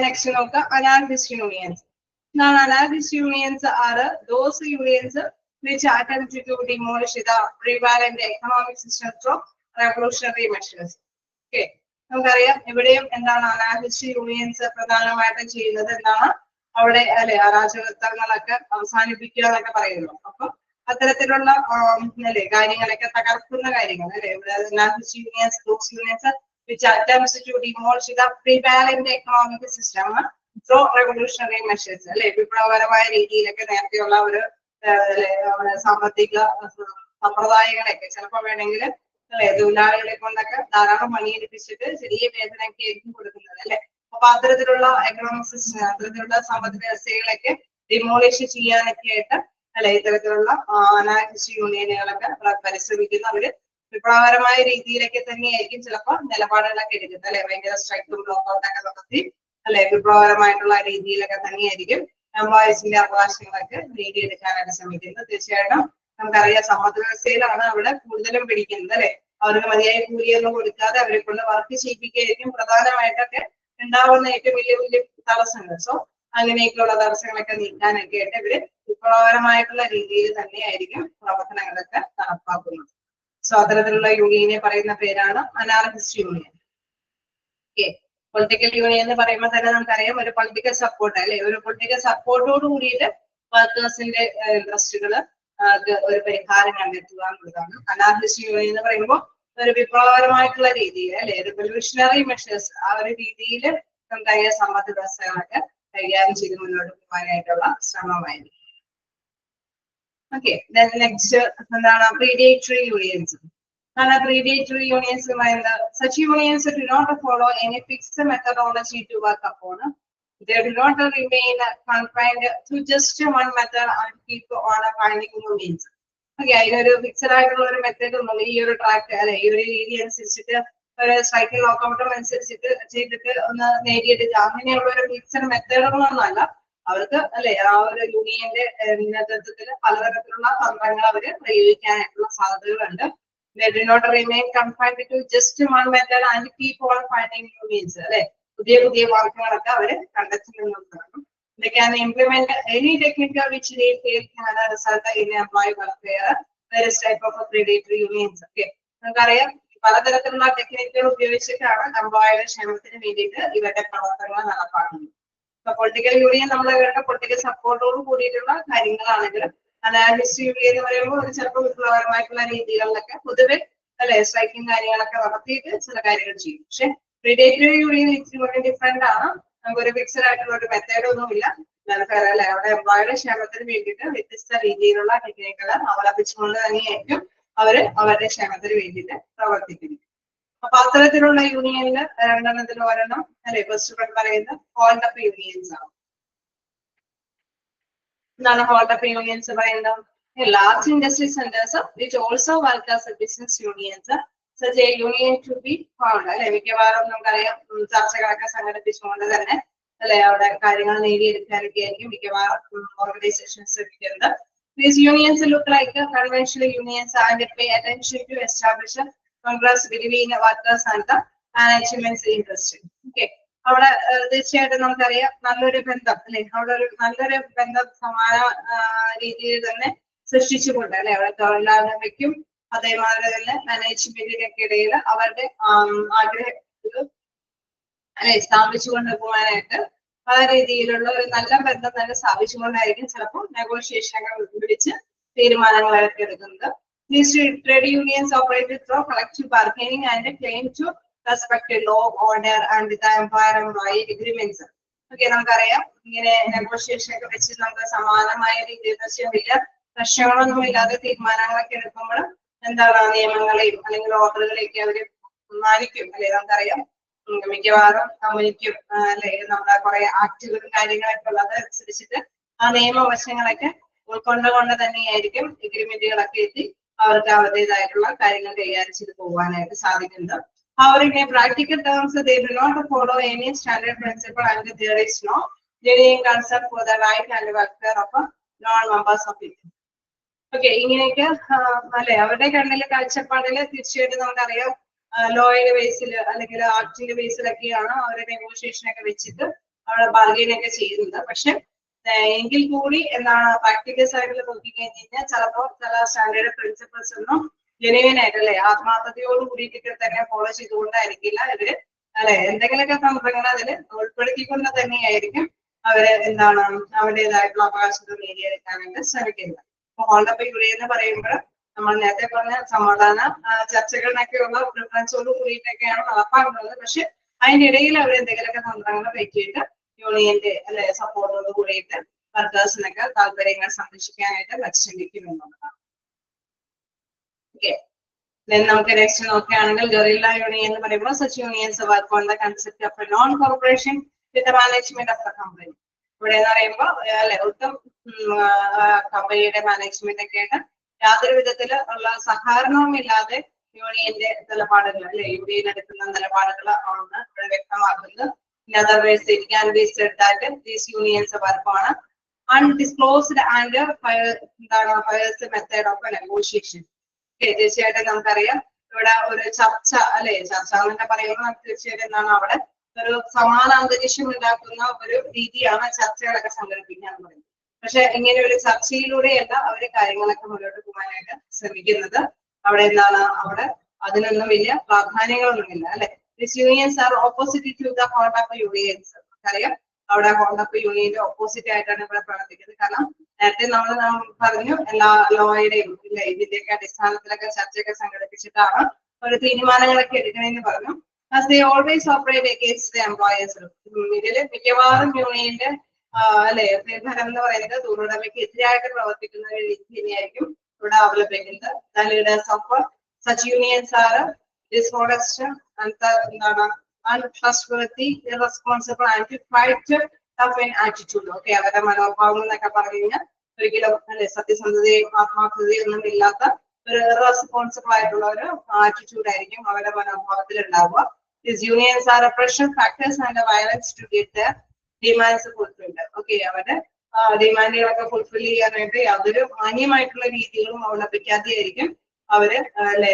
S1: നെക്സ്റ്റ് നോക്കാം anarchist unions. Anarchist unions are those unions which attempt to demolish the prevalent economic system through revolutionary measures. Okay, നമുക്കറിയാം ഇവിടെയും എന്താണ് അനാലിസ്റ്റ് യൂണിയൻസ് പ്രധാനമായിട്ടും ചെയ്യുന്നത് എന്താണ് അവിടെ അല്ലെ അരാജകത്വങ്ങളൊക്കെ അവസാനിപ്പിക്കുക എന്നൊക്കെ പറയുന്നു. അപ്പൊ അത്തരത്തിലുള്ള അല്ലെ കാര്യങ്ങളൊക്കെ തകർക്കുന്ന കാര്യങ്ങൾ അല്ലെ ഇവിടെ analyst unions groups unions which attempts to demolish the prevalent economic system through revolutionary measures അല്ലെ വിപ്ലവകരമായ രീതിയിലൊക്കെ നേരത്തെയുള്ള ഒരു സാമ്പത്തിക സമ്പ്രദായങ്ങളൊക്കെ ചിലപ്പോൾ വേണമെങ്കിൽ അല്ലെ തൊഴിലാളികളെ കൊണ്ടൊക്കെ ധാരാളം പണിയെടുപ്പിച്ചിട്ട് ചെറിയ വേതനമൊക്കെ ആയിരിക്കും കൊടുക്കുന്നത് അല്ലെ. അപ്പൊ അത്തരത്തിലുള്ള എക്കണോമിക് സിസ്റ്റം അത്തരത്തിലുള്ള സമ്പദ് വ്യവസ്ഥകളൊക്കെ ഡിമോളിഷ് ചെയ്യാനൊക്കെ ആയിട്ട് അല്ലെ ഇത്തരത്തിലുള്ള അനാലിസ്റ്റ് യൂണിയനുകളൊക്കെ പരിശ്രമിക്കുന്നു. അവര് വിപ്ലവകരമായ രീതിയിലൊക്കെ തന്നെയായിരിക്കും ചിലപ്പോൾ നിലപാടുകളൊക്കെ എടുക്കുന്നത് അല്ലെ. ഭയങ്കര സ്ട്രൈക്കും ബ്ലോക്കൗട്ടൊക്കെ നടത്തി അല്ലെ വിപ്ലവകരമായിട്ടുള്ള രീതിയിലൊക്കെ തന്നെയായിരിക്കും എംപ്ലോയീസിന്റെ അവകാശങ്ങളൊക്കെ നേടിയെടുക്കാനായിട്ട് ശ്രമിക്കുന്നത്. തീർച്ചയായിട്ടും നമുക്കറിയാം സമ്പദ് വ്യവസ്ഥയിലാണ് അവിടെ കൂടുതലും പിടിക്കുന്നത് അല്ലെ. അവർക്ക് മതിയായ കൂലിയൊന്നും കൊടുക്കാതെ അവരെ കൊണ്ട് വർക്ക് ചെയ്യിപ്പിക്കുകയായിരിക്കും പ്രധാനമായിട്ടൊക്കെ ഉണ്ടാവുന്ന ഏറ്റവും വലിയ തടസ്സങ്ങൾ. സോ അങ്ങനെയൊക്കെയുള്ള തടസ്സങ്ങളൊക്കെ നീക്കാനൊക്കെ ആയിട്ട് ഇവര് വിപ്ലവകരമായിട്ടുള്ള രീതിയിൽ തന്നെയായിരിക്കും പ്രവർത്തനങ്ങളൊക്കെ നടപ്പാക്കുന്നത്. സോ അത്തരത്തിലുള്ള യൂണിയനെ പറയുന്ന പേരാണ് anarchist union. Okay, political union എന്ന് പറയുമ്പോൾ തന്നെ നമുക്കറിയാം ഒരു പൊളിറ്റിക്കൽ സപ്പോർട്ട് അല്ലെ. ഒരു പൊളിറ്റിക്കൽ സപ്പോർട്ടോട് കൂടിയിട്ട് വർക്കേഴ്സിന്റെ ഇൻട്രസ്റ്റുകള് ഒരു പരിഹാരം കണ്ടെത്തുക എന്നുള്ളതാണ്. അനാർക്കിസ്റ്റ് യൂണിയൻ എന്ന് പറയുമ്പോൾ ഒരു വിപ്ലവകരമായിട്ടുള്ള രീതിയിൽ അല്ലെ റിവല്യൂഷണറി മെഷേഴ്സ് ആ ഒരു രീതിയിൽ ഉണ്ടായ സമ്പദ് വ്യവസ്ഥകളൊക്കെ കൈകാര്യം ചെയ്ത് മുന്നോട്ട് പോകാനായിട്ടുള്ള ശ്രമമായിരിക്കും. ഓക്കെ, നെക്സ്റ്റ് എന്താണ് predatory unions. Predatory unions പറയുന്നത് such unions do not follow any fixed methodology to work upon. They do not remain confined to just one method and keep on finding new means. Okay, അതിനൊരു ഫിക്സഡ് ആയിട്ടുള്ള ഒരു മെത്തേഡ് ഒന്നും ഈ ഒരു ട്രാക്ക് അല്ലെ ഈ ഒരു രീതി അനുസരിച്ചിട്ട് ഒരു സൈക്കിൾ ലോക്കൗട്ടും അനുസരിച്ചിട്ട് ചെയ്തിട്ട് ഒന്ന് നേടിയെടുക്കുക അങ്ങനെയുള്ള ഒരു ഫിക്സഡ് മെത്തേഡുകളൊന്നും അല്ല. അവർക്ക് അല്ലെ ആ ഒരു യൂണിയന്റെ നേതൃത്വത്തിൽ പലതരത്തിലുള്ള തന്ത്രങ്ങൾ അവര് പ്രയോഗിക്കാനായിട്ടുള്ള സാധ്യതകളുണ്ട്. They do not remain confined to just one method and keep on finding new means. അല്ലെ പുതിയ പുതിയ മാർഗങ്ങളൊക്കെ അവര് കണ്ടെത്തുന്നുണ്ടാകും. They can implement any technique which they feel can result in employee welfare. Various type of predatory unions. Okay, നമുക്കറിയാം പലതരത്തിലുള്ള ടെക്നിക്കുകൾ ഉപയോഗിച്ചിട്ടാണ് എംപ്ലോയിയുടെ ക്ഷേമത്തിന് വേണ്ടിയിട്ട് ഇവരുടെ പ്രവർത്തനങ്ങൾ നടപ്പാക്കുന്നത്. പൊളിറ്റിക്കൽ യൂണിയൻ നമ്മൾ ഇവരുടെ പൊളിറ്റിക്കൽ സപ്പോർട്ടോട് കൂടിയിട്ടുള്ള കാര്യങ്ങളാണെങ്കിലും അനാലിസ്റ്റ് യൂണിയൻ എന്ന് പറയുമ്പോൾ ഒരു ചിലപ്പോൾ വിപ്ലവകരമായിട്ടുള്ള രീതികളിലൊക്കെ പൊതുവെ അല്ലെ സ്ട്രൈക്കിംഗ് കാര്യങ്ങളൊക്കെ നടത്തിയിട്ട് ചില കാര്യങ്ങൾ ചെയ്യും. പക്ഷെ പ്രിഡേറ്ററി യൂണിയൻ ഇച്ചിരി ഡിഫറെന്റ് ആണ്. നമുക്കൊരു ഫിക്സഡ് ആയിട്ടുള്ള ഒരു മെത്തേഡ് ഒന്നുമില്ല. അല്ലെ അവിടെ എംപ്ലോയിയുടെ ക്ഷേമത്തിന് വേണ്ടിയിട്ട് വ്യത്യസ്ത രീതിയിലുള്ള ടെക്നിക്കുകൾ അവലംബിച്ചുകൊണ്ട് തന്നെയായിരിക്കും അവര് അവരുടെ ക്ഷേമത്തിന് വേണ്ടിയിട്ട് പ്രവർത്തിക്കുന്നത്. അപ്പൊ അത്തരത്തിലുള്ള യൂണിയനിൽ രണ്ടെണ്ണത്തിൽ ഒരെണ്ണം അല്ലെ ഫസ്റ്റ് പറയുന്നത് ഹോൾഡ് അപ്പ് യൂണിയൻസ് ആണ്. എന്താണ് ഹോൾഡ് അപ്പ് യൂണിയൻസ് പറയുന്നത്? Large industry centres which also work as A business unions such a union to be found. അല്ലെ മിക്കവാറും നമുക്കറിയാം ചർച്ചകളൊക്കെ സംഘടിപ്പിച്ചുകൊണ്ട് തന്നെ അല്ലെ അവിടെ കാര്യങ്ങൾ നേടിയെടുക്കാനൊക്കെ ആയിരിക്കും മിക്കവാറും ഓർഗനൈസേഷൻസ് ശ്രമിക്കുന്നത്. These unions look like conventional unions and pay attention to establish congress between workers and the management's interest. Okay, അവിടെ തീർച്ചയായിട്ടും നമുക്കറിയാം നല്ലൊരു ബന്ധം അല്ലെ അവിടെ ഒരു നല്ലൊരു ബന്ധം സമാന രീതിയിൽ തന്നെ സൃഷ്ടിച്ചുകൊണ്ട് അല്ലെ അവിടെ തൊഴിലാളികൾക്കും അതേമാതിരി തന്നെ മാനേജ്മെന്റിനൊക്കെ ഇടയിൽ അവരുടെ ആഗ്രഹങ്ങൾ അല്ലെ സ്ഥാപിച്ചുകൊണ്ട് പോകാനായിട്ട് പല രീതിയിലുള്ള ഒരു നല്ല ബന്ധം തന്നെ സ്ഥാപിച്ചുകൊണ്ടായിരിക്കും ചിലപ്പോൾ നെഗോഷിയേഷനുകൾ വിളിച്ച് തീരുമാനങ്ങളൊക്കെ എടുക്കുന്നത്. These trade unions operate through collective bargaining and claim to respect law, order and the environmental agreements. Okay, നമുക്കറിയാം ഇങ്ങനെ നെഗോഷിയേഷൻ ഒക്കെ വെച്ച് നമുക്ക് സമാനമായ രീതിയിൽ വലിയ പ്രശ്നങ്ങളൊന്നും ഇല്ലാതെ തീരുമാനങ്ങളൊക്കെ എടുക്കുമ്പോൾ എന്താണ് നിയമങ്ങളെയും അല്ലെങ്കിൽ ഓർഡറുകളെയൊക്കെ അവര് മാനിക്കും അല്ലെ. നമുക്കറിയാം മിക്കവാറും കമ്പനിക്കും അല്ലെ നമ്മുടെ കുറെ ആക്ടുകളും കാര്യങ്ങളൊക്കെ ഉള്ളത് അനുസരിച്ചിട്ട് ആ നിയമവശങ്ങളൊക്കെ ഉൾക്കൊണ്ടുകൊണ്ട് തന്നെയായിരിക്കും എഗ്രിമെന്റുകളൊക്കെ എത്തി അവർക്ക് അവരുടേതായിട്ടുള്ള കാര്യങ്ങൾ കൈകാര്യം ചെയ്ത് പോകാനായിട്ട് സാധിക്കുന്നത്. However, in practical terms, they do not follow any standard principle and there is no genuine concern for the right and welfare of non-members of it. Okay, ഇങ്ങനെയൊക്കെ അല്ലെ അവരുടെ കണ്ണിലെ കാഴ്ചപ്പാടില് തീർച്ചയായിട്ടും നമുക്കറിയാം ലോയുടെ ബേസിൽ അല്ലെങ്കിൽ ആക്ടിന്റെ ബേസിലൊക്കെയാണ് അവരുടെ നെഗോഷിയേഷൻ ഒക്കെ വെച്ചിട്ട് അവിടെ ബാർഗെയിൻ ഒക്കെ ചെയ്യുന്നത്. പക്ഷെ എങ്കിൽ കൂടി എന്താണ് പ്രാക്ടിക്കൽ സൈഡിൽ നോക്കിക്കഴിഞ്ഞ് കഴിഞ്ഞാൽ ചിലപ്പോൾ ചില സ്റ്റാൻഡേർഡ് പ്രിൻസിപ്പിൾസ് ഒന്നും ജെനുവിൻ ആയിട്ട് അല്ലെ ആത്മാർത്ഥതയോട് കൂടിയിട്ട് തന്നെ ഫോളോ ചെയ്തുകൊണ്ടായിരിക്കില്ല ഇവര് അല്ലെ എന്തെങ്കിലുമൊക്കെ തന്ത്രങ്ങൾ അതിൽ ഉൾപ്പെടുത്തിക്കൊണ്ട് തന്നെയായിരിക്കും അവര് എന്താണ് അവരുടേതായിട്ടുള്ള അവകാശങ്ങൾ നേടിയെടുക്കാനായിട്ട് ശ്രമിക്കുന്നത്. അപ്പൊ ഹോൾഡ് യൂണിയൻ എന്ന് പറയുമ്പോൾ നമ്മൾ നേരത്തെ പറഞ്ഞ സമാധാന ചർച്ചകളിനൊക്കെയുള്ള പ്രിഫറൻസോട് കൂടിയിട്ടൊക്കെയാണ് നടപ്പാക്കുന്നത്. പക്ഷെ അതിനിടയിൽ അവർ എന്തെങ്കിലുമൊക്കെ തന്ത്രങ്ങൾ വെച്ചിട്ട് യൂണിയന്റെ അല്ലെ സപ്പോർട്ടോട് കൂടിയിട്ട് വർക്കേഴ്സിനൊക്കെ താല്പര്യങ്ങൾ സംരക്ഷിക്കാനായിട്ട് പരിശ്രമിക്കുമെന്നുള്ളതാണ്. ഓക്കെ, നമുക്ക് നെക്സ്റ്റ് നോക്കുകയാണെങ്കിൽ ഗറില്ല യൂണിയൻ എന്ന് പറയുമ്പോൾ such unions work on the concept of A non corporation with management of the company. ഇവിടെ എന്ന് പറയുമ്പോൾ അല്ലെ ഒട്ടും കമ്പനിയുടെ മാനേജ്മെന്റ് ഒക്കെ ആയിട്ട് യാതൊരു വിധത്തില് ഉള്ള സഹകരണവും ഇല്ലാതെ യൂണിയന്റെ നിലപാടുകൾ അല്ലെ യൂണിയൻ എടുക്കുന്ന നിലപാടുകൾ ആണ് ഇവിടെ വ്യക്തമാക്കുന്നത്. In other words, it can be said that these unions work on undisclosed and fires method of negotiation. തീർച്ചയായിട്ടും നമുക്കറിയാം ഇവിടെ ഒരു ചർച്ച അല്ലെ ചർച്ച എന്നൊക്കെ പറയുമ്പോൾ തീർച്ചയായിട്ടും എന്താണ് അവിടെ ഒരു സമാന അന്തരീക്ഷം ഉണ്ടാക്കുന്ന ഒരു രീതിയാണ് ചർച്ചകളൊക്കെ സംഘടിപ്പിക്കാൻ പറയുന്നത്. പക്ഷെ ഇങ്ങനെ ഒരു ചർച്ചയിലൂടെയല്ല അവര് കാര്യങ്ങളൊക്കെ മുന്നോട്ട് പോകാനായിട്ട് ശ്രമിക്കുന്നത്. അവിടെ എന്താണ് അവിടെ അതിനൊന്നും വലിയ പ്രാധാന്യങ്ങളൊന്നുമില്ല അല്ലെ. These unions are opposite to the hold up unions. അറിയാം അവിടെ ഹോൾഡ് അപ്പ് യൂണിയന്റെ ഓപ്പോസിറ്റ് ആയിട്ടാണ് ഇവിടെ പ്രവർത്തിക്കുന്നത്. കാരണം നേരത്തെ നമ്മൾ പറഞ്ഞു എല്ലാ ലോയുടെയും ഇല്ല ഇതിന്റെയൊക്കെ അടിസ്ഥാനത്തിലൊക്കെ ചർച്ചയൊക്കെ സംഘടിപ്പിച്ചിട്ടാണ് ഒരു തീരുമാനങ്ങളൊക്കെ എടുക്കണമെന്ന് പറഞ്ഞു. As they always operate against the employers. ഇതില് മിക്കവാറും യൂണിയന്റെ അല്ലെ ഫലം എന്ന് പറയുന്നത് തൊഴിലുടമയ്ക്ക് എതിരായിട്ട് പ്രവർത്തിക്കുന്ന ഒരു രീതി തന്നെയായിരിക്കും ഇവിടെ അവലംബിക്കുന്നത്. The leaders of such unions are dishonest and untrustworthy, irresponsible and quite tough in attitude. Okay, അവരുടെ മനോഭാവം എന്നൊക്കെ പറഞ്ഞു കഴിഞ്ഞാൽ ഒരിക്കലും അല്ലെ സത്യസന്ധതയും ആത്മാർത്ഥതയും ഒന്നും ഇല്ലാത്ത ഒരു ഇറസ്പോൺസിബിൾ ആയിട്ടുള്ള ഒരു ആറ്റിറ്റ്യൂഡ് ആയിരിക്കും അവരുടെ മനോഭാവത്തിൽ ഉണ്ടാവുക. These unions are a pressure factors and a violence to get their demands fulfilled. Okay, അവരുടെ ഡിമാൻഡുകളൊക്കെ ഫുൾഫിൽ ചെയ്യാനായിട്ട് യാതൊരു മാന്യമായിട്ടുള്ള രീതികളും അവലംബിക്കാതെയായിരിക്കും അവര്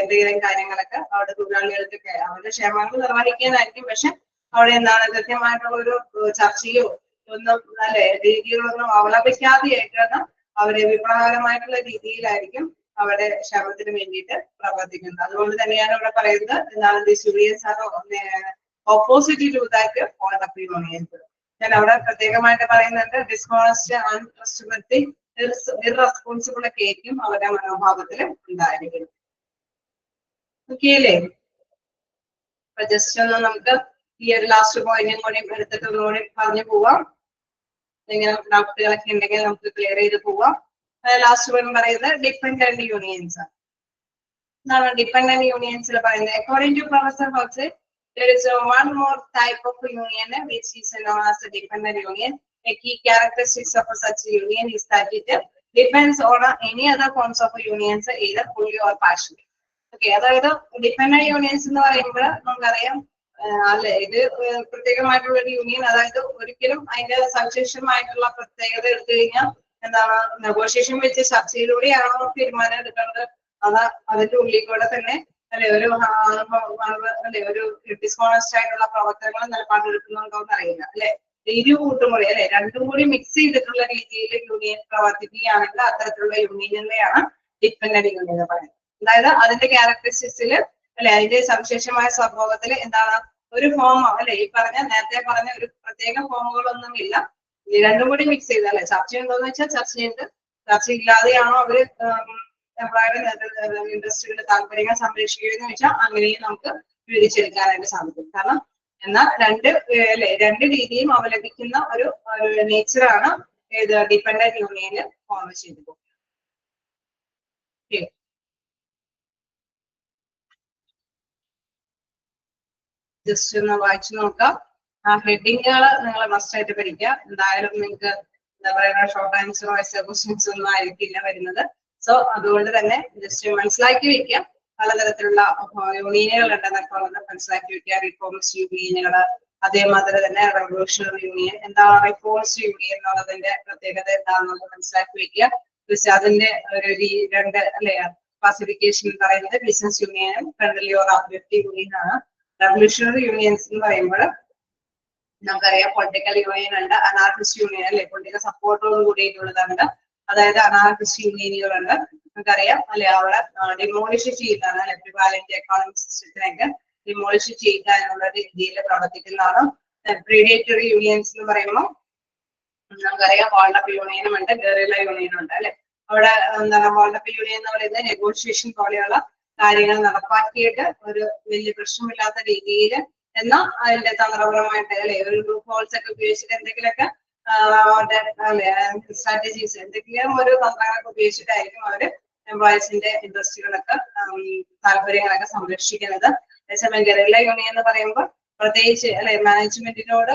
S1: എന്തെങ്കിലും കാര്യങ്ങളൊക്കെ അവിടെ തൊഴിലാളികൾക്കൊക്കെ അവരുടെ ക്ഷേമങ്ങൾ നിർവഹിക്കാനായിരിക്കും. പക്ഷെ അവിടെ എന്താണ് കൃത്യമായിട്ടുള്ള ഒരു ചർച്ചയോ ഒന്നും അല്ലെ രീതികളൊന്നും അവലംബിക്കാതെയായിട്ടാണ് അവര് വിപ്ലവകരമായിട്ടുള്ള രീതിയിലായിരിക്കും അവരുടെ ക്ഷേമത്തിന് വേണ്ടിയിട്ട് പ്രവർത്തിക്കുന്നത്. അതുകൊണ്ട് തന്നെയാണ് ഇവിടെ പറയുന്നത് എന്താണ് these unions are opposite to that hold up unions. ഞാൻ അവിടെ പ്രത്യേകമായിട്ട് പറയുന്നുണ്ട് ഡിസ്ഹോണസ്റ്റ് അൺട്രസ്റ്റ്വർത്തി ഇറസ്പോൺസിബിൾ ഒക്കെ ആയിരിക്കും അവരുടെ മനോഭാവത്തിൽ ഉണ്ടായിരിക്കും. ഓക്കെ അല്ലേ? അപ്പൊ ജസ്റ്റ് ഒന്ന് നമുക്ക് ഈ ഒരു ലാസ്റ്റ് പോയിന്റും കൂടി എടുത്തിട്ട് ഒന്നുകൂടി പറഞ്ഞു പോവാം. ഇങ്ങനെ ഡൗട്ടുകളൊക്കെ ഉണ്ടെങ്കിൽ നമുക്ക് ക്ലിയർ ചെയ്ത് പോവാം. ലാസ്റ്റ് പോയിന്റ് പറയുന്നത് ഡിപെൻഡന്റ് യൂണിയൻസ് ആണ്. എന്താണ് ഡിപെൻഡന്റ് യൂണിയൻസിൽ പറയുന്നത്? According to professor Hoxie, there is one more type of union which is known as a dependent union. A key characteristics of such union is that it depends on any other forms of unions, either fully or partially. Okay, അതായത് ഡിപെൻഡന്റ് യൂണിയൻസ് എന്ന് പറയുമ്പോൾ നമുക്കറിയാം അല്ലെ ഇത് പ്രത്യേകമായിട്ടുള്ള ഒരു യൂണിയൻ, അതായത് ഒരിക്കലും അതിന്റെ സവിശേഷമായിട്ടുള്ള പ്രത്യേകത എടുത്തു കഴിഞ്ഞാൽ എന്താണ് നെഗോഷിയേഷൻ വെച്ച് ചർച്ചയിലൂടെയാണോ തീരുമാനം എടുക്കേണ്ടത്, അത് അതിന്റെ ഉള്ളിൽ കൂടെ തന്നെ അല്ലെ ഒരു അല്ലെ ഒരു ഡിസ്ഹോണസ്റ്റ് ആയിട്ടുള്ള പ്രവർത്തനങ്ങൾ നിലപാടെടുക്കുന്നുണ്ടോ എന്ന് അറിയില്ല അല്ലെ. ഇരു കൂട്ടുമുറി അല്ലെ രണ്ടും കൂടി മിക്സ് ചെയ്തിട്ടുള്ള രീതിയിൽ യൂണിയൻ പ്രവർത്തിക്കുകയാണെങ്കിൽ അത്തരത്തിലുള്ള യൂണിയനെയാണ് ഡിപെൻഡന്റ് യൂണിയൻ എന്ന് പറയുന്നത്. അതായത് അതിന്റെ ക്യാരക്ടറിസ്റ്റിക്സിൽ അല്ലെ അതിന്റെ സവിശേഷമായ സ്വഭാവത്തിൽ എന്താണ് ഒരു ഫോം അല്ലെ ഈ പറഞ്ഞ നേരത്തെ പറഞ്ഞ ഒരു പ്രത്യേക ഫോമുകളൊന്നും ഇല്ല, രണ്ടും കൂടി മിക്സ് ചെയ്ത് അല്ലെ ചർച്ചയുണ്ടോന്ന് വെച്ചാൽ ചർച്ചയുണ്ട്, ചർച്ചയില്ലാതെയാണോ അവര് എംപ്ലോയറുടെ ഇൻഡസ്ട്രിയുടെ താല്പര്യങ്ങൾ സംരക്ഷിക്കുകയെന്ന് വെച്ചാൽ അങ്ങനെയും നമുക്ക് വിവരിച്ചെടുക്കാനായിട്ട് സാധിക്കും. കാരണം എന്നാൽ രണ്ട് രീതിയും അവലംബിക്കുന്ന ഒരു നേച്ചറാണ് ഏത് ഡിപെൻഡന്റ് യൂണിയനിൽ ഫോം ചെയ്തത്. ജസ്റ്റ് ഒന്ന് വായിച്ചു നോക്കാം. ആ ഹെഡിങ്ങുകൾ നിങ്ങൾ മസ്റ്റ് ആയിട്ട് പഠിക്കുക. എന്തായാലും നിങ്ങൾക്ക് എന്താ പറയുക ഷോർട്ട് ആൻസർ വൈസ് ക്വസ്റ്റ്യൻസ് ഒന്നും ആയിരിക്കില്ല വരുന്നത്. സോ അതുകൊണ്ട് തന്നെ ജസ്റ്റ് മനസ്സിലാക്കി വെക്കുക. പലതരത്തിലുള്ള യൂണിയനുകൾ ഉണ്ടെന്നൊക്കെ മനസ്സിലാക്കി വെക്കുക. റിഫോംസ് യൂണിയനുകൾ, അതേമാതിരി തന്നെ റവല്യൂഷണറി യൂണിയൻ. എന്താണ് റിഫോംസ് യൂണിയൻ എന്നുള്ളതിന്റെ പ്രത്യേകത എന്താണെന്നുള്ളത് മനസ്സിലാക്കി വെക്കുക. അതിന്റെ ഒരു രണ്ട് അല്ലെ ക്ലാസിഫിക്കേഷൻ പറയുന്നത് ബിസിനസ് യൂണിയനും ഫ്രണ്ട്ലി ഓർ അബ്ജക്റ്റീവ് യൂണിയൻ ആണ്. റവല്യൂഷണറി യൂണിയൻസ് എന്ന് പറയുമ്പോൾ നമുക്കറിയാം പൊളിറ്റിക്കൽ യൂണിയൻ ഉണ്ട്, അനാർക്കിസ്റ്റ് യൂണിയൻ അല്ലെ പൊളിറ്റിക്കൽ സപ്പോർട്ടോട് കൂടിയിട്ടുള്ളതുണ്ട്. അതായത് അനാർക്കിസ്റ്റ് യൂണിയനുകളുണ്ട് നമുക്കറിയാം അല്ലെ അവിടെ ഡിമോളിഷ് ചെയ്യുന്നതാണ് പ്രിവാലന്റ് എക്കോണമിക് സിസ്റ്റത്തിനൊക്കെ ഡിമോളിഷ് ചെയ്യുക എന്നുള്ള രീതിയിൽ പ്രവർത്തിക്കുന്നതാണ്. പ്രീഡേറ്ററി യൂണിയൻസ് എന്ന് പറയുമ്പോൾ നമുക്കറിയാം വാൾഡപ്പ് യൂണിയനും ഉണ്ട്, ഗറില്ല യൂണിയനും ഉണ്ട് അല്ലെ. അവിടെ എന്താണ് വാൾഡപ്പ് യൂണിയൻ എന്ന് പറയുന്നത് നെഗോഷിയേഷൻ പോലെയുള്ള കാര്യങ്ങൾ നടപ്പാക്കിയിട്ട് ഒരു വലിയ പ്രശ്നമില്ലാത്ത രീതിയിൽ എന്നാൽ അതിന്റെ തന്ത്രപരമായിട്ട് അല്ലെ ഒരു ഗ്രൂപ്പ് ഹോൾസ് ഒക്കെ ഉപയോഗിച്ചിട്ട് എന്തെങ്കിലുമൊക്കെ സ്ട്രാറ്റജീസ് എന്തെങ്കിലും ഒരു തന്ത്രങ്ങളൊക്കെ ഉപയോഗിച്ചിട്ടായിരിക്കും അവര് എംപ്ലോയീസിന്റെ ഇൻട്രസ്റ്റുകളൊക്കെ താല്പര്യങ്ങളൊക്കെ സംരക്ഷിക്കുന്നത്. അതേസമയം ഗറില്ല യൂണിയൻ എന്ന് പറയുമ്പോൾ പ്രത്യേകിച്ച് അല്ലെ മാനേജ്മെന്റിനോട്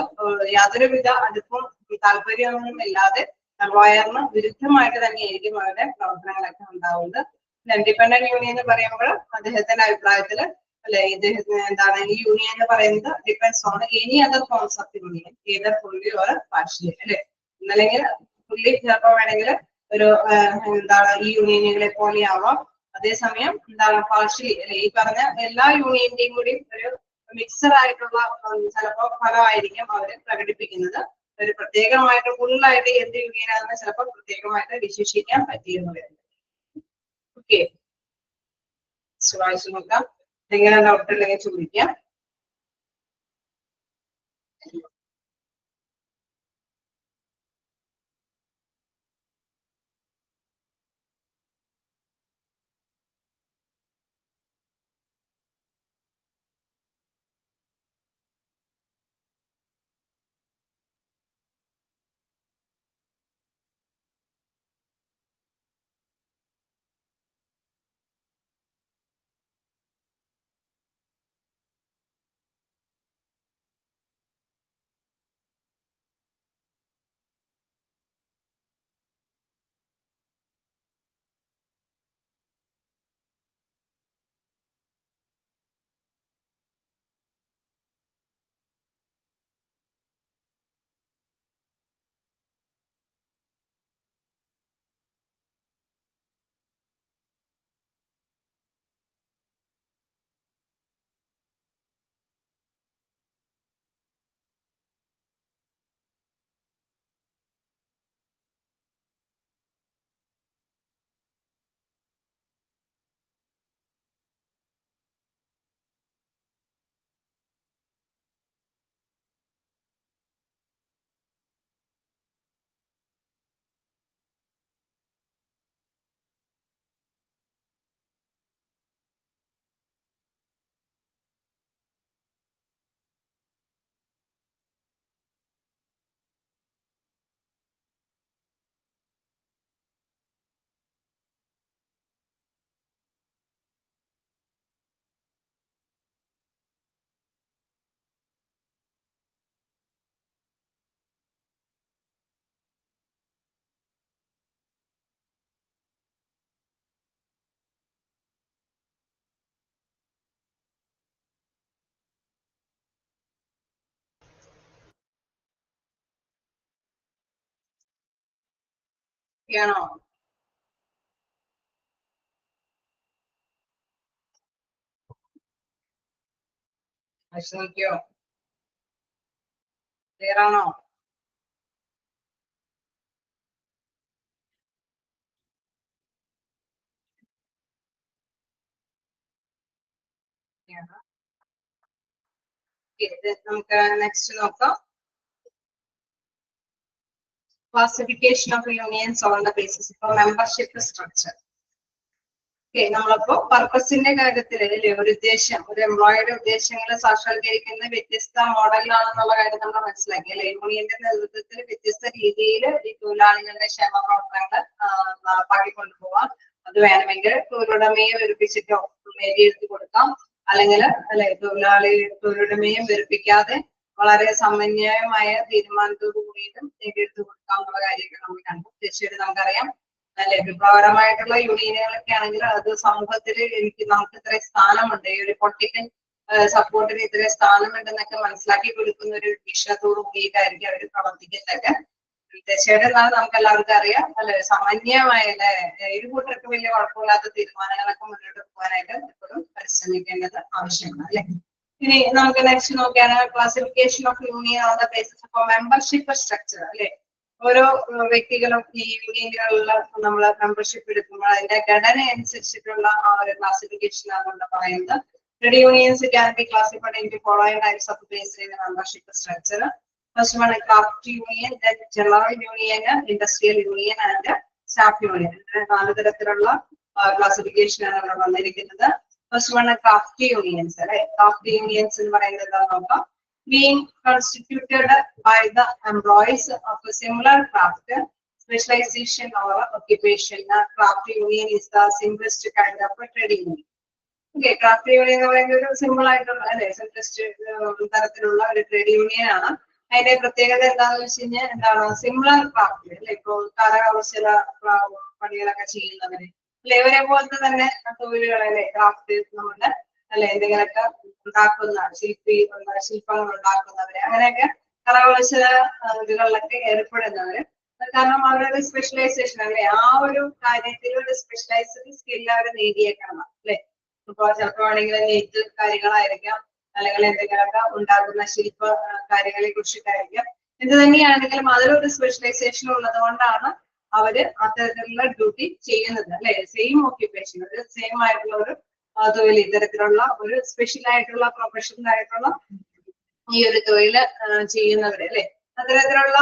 S1: യാതൊരുവിധ അടുപ്പും താല്പര്യമൊന്നും ഇല്ലാതെ എംപ്ലോയറിന് വിരുദ്ധമായിട്ട് തന്നെയായിരിക്കും അവരുടെ പ്രവർത്തനങ്ങളൊക്കെ ഉണ്ടാവുന്നത്. ഇൻഡിപെൻഡന്റ് യൂണിയൻ എന്ന് പറയുമ്പോൾ അദ്ദേഹത്തിന്റെ അഭിപ്രായത്തില് അല്ലെ ഇദ്ദേഹത്തിന് എന്താണ് ഈ യൂണിയൻ എന്ന് പറയുന്നത് depends on any other forms of union either fully or partially അല്ലെ. എന്നല്ലെങ്കിൽ ഫുള്ളി ചിലപ്പോൾ വേണമെങ്കിൽ ഒരു എന്താണ് ഈ യൂണിയനുകളെ പോലെ ആവാം. അതേസമയം എന്താണ് പാർഷ്യലി അല്ലെ ഈ പറഞ്ഞ എല്ലാ യൂണിയന്റെയും കൂടി ഒരു മിക്സഡ് ആയിട്ടുള്ള ചിലപ്പോൾ ഫലമായിരിക്കും അവര് പ്രകടിപ്പിക്കുന്നത്. ഒരു പ്രത്യേകമായിട്ട് ഫുള്ളായിട്ട് എന്ത് യൂണിയനാണെന്ന് ചിലപ്പോൾ പ്രത്യേകമായിട്ട് വിശേഷിക്കാൻ പറ്റിയെന്ന് വരുന്നത്. ഓക്കെ, വായിച്ചു നോക്കാം. എങ്ങനെ ഡൗട്ട് ഉണ്ടെങ്കിൽ ചോദിക്കാം. ണോ? നോക്കിയോ? ക്ലിയർ ആണോ? നമുക്ക് നെക്സ്റ്റ് നോക്കാം. Classification of unions on the basis of membership structure. നമ്മളപ്പോ പർപ്പസിന്റെ കാര്യത്തിൽ ഒരു ഉദ്ദേശം ഒരു എംപ്ലോയിയുടെ ഉദ്ദേശങ്ങൾ സാക്ഷാത്കരിക്കുന്ന വ്യത്യസ്ത മോഡലിലാണെന്നുള്ള കാര്യം നമ്മൾ മനസ്സിലാക്കി അല്ലെ. യൂണിയന്റെ നേതൃത്വത്തിൽ വ്യത്യസ്ത രീതിയിൽ ഈ തൊഴിലാളികളുടെ ക്ഷേമ പ്രവർത്തനങ്ങൾ നടപ്പാക്കിക്കൊണ്ടുപോകാം. അത് വേണമെങ്കിൽ തൊഴിലുടമയെ വെറുപ്പിച്ചിട്ടോ നേടിയെടുത്ത് കൊടുക്കാം, അല്ലെങ്കിൽ അല്ലെ തൊഴിലുടമയും വെറുപ്പിക്കാതെ വളരെ സമന്വയമായ തീരുമാനത്തോടു കൂടിയിട്ടും നേടിയെടുത്ത് കൊടുക്കാം എന്നുള്ള കാര്യമൊക്കെ നമ്മൾ കണ്ടു. തീർച്ചയായിട്ടും നമുക്കറിയാം അല്ലെ വിപ്ലവകരമായിട്ടുള്ള യൂണിയനുകളൊക്കെ ആണെങ്കിൽ അത് സമൂഹത്തിൽ നമുക്ക് ഇത്രയും സ്ഥാനമുണ്ട്, ഈ ഒരു പൊളിറ്റിക്കൽ സപ്പോർട്ടിന് ഇത്രയും സ്ഥാനമുണ്ടെന്നൊക്കെ മനസ്സിലാക്കി കൊടുക്കുന്ന ഒരു വീക്ഷണത്തോടു കൂടിയിട്ടായിരിക്കും അവർ പ്രവർത്തിക്കുന്നതൊക്കെ. തീർച്ചയായിട്ടും നമുക്ക് എല്ലാവർക്കും അറിയാം അല്ലെ സാമാന്യമായ ഇരു കൂട്ടർക്ക് വലിയ കുഴപ്പമില്ലാത്ത തീരുമാനങ്ങളൊക്കെ മുന്നോട്ട് പോകാനായിട്ട് എപ്പോഴും പരിശ്രമിക്കേണ്ടത് ആവശ്യമാണ് അല്ലെ. ഇനി നമുക്ക് നെക്സ്റ്റ് നോക്കിയാണ് classification of union on the basis of membership structure അല്ലെ. ഓരോ വ്യക്തികളും ഈ യൂണിയനുകളിൽ നമ്മൾ മെമ്പർഷിപ്പ് എടുക്കുമ്പോൾ അതിന്റെ ഘടന അനുസരിച്ചിട്ടുള്ള ആ ഒരു ക്ലാസിഫിക്കേഷൻ ആണ് പറയുന്നത്. Trade unions can be classified into following types of basic membership structure. First one is craft union, then general union, industrial union, and staff union. Classification. First one is craft unions. Craft unions being constituted by the employees of a similar craft, specialization or occupation. Craft union is the simplest kind of a trade union. Okay, craft union is simple simplest trade union. അതിന്റെ പ്രത്യേകത എന്താണെന്ന് വെച്ച് കഴിഞ്ഞാൽ എന്താണ് സിമിലർ ക്രാഫ്റ്റ് അല്ലെ, ഇപ്പൊ കരകൗശല പണികളൊക്കെ ചെയ്യുന്നവര് അല്ലെ, ഇവരെ പോലത്തെ തന്നെ തൊഴിലുകളെ ക്രാഫ്റ്റ് നമ്മുടെ അല്ലെ എന്തെങ്കിലുമൊക്കെ ഉണ്ടാക്കുന്ന ശില്പങ്ങൾ ഉണ്ടാക്കുന്നവര് അങ്ങനെയൊക്കെ കരകൗശല ഇതുകളിലൊക്കെ ഏർപ്പെടുന്നവര്. കാരണം അവരുടെ സ്പെഷ്യലൈസേഷൻ അല്ലെ, ആ ഒരു കാര്യത്തിൽ ഒരു സ്പെഷ്യലൈസ്ഡ് സ്കില്ല് അവർ നേടിയേക്കണം അല്ലെ. ഇപ്പൊ ചിലപ്പോ ആണെങ്കിൽ നെയ്ത്ത് കാര്യങ്ങളായിരിക്കാം, അല്ലെങ്കിൽ എന്തെങ്കിലുമൊക്കെ ഉണ്ടാക്കുന്ന ശില്പ കാര്യങ്ങളെ കുറിച്ചിട്ടായിരിക്കാം. എന്ത് തന്നെയാണെങ്കിലും അതിലൊരു സ്പെഷ്യലൈസേഷൻ ഉള്ളത് കൊണ്ടാണ് അവര് അത്തരത്തിലുള്ള ഡ്യൂട്ടി ചെയ്യുന്നത് അല്ലെ. സെയിം ഓക്യുപ്പേഷൻ, ഒരു സെയിം ആയിട്ടുള്ള ഒരു തൊഴിൽ, ഇത്തരത്തിലുള്ള ഒരു സ്പെഷ്യൽ ആയിട്ടുള്ള പ്രൊഫഷണൽ ആയിട്ടുള്ള ഈ ഒരു തൊഴില് ചെയ്യുന്നവര് അല്ലെ. അത്തരത്തിലുള്ള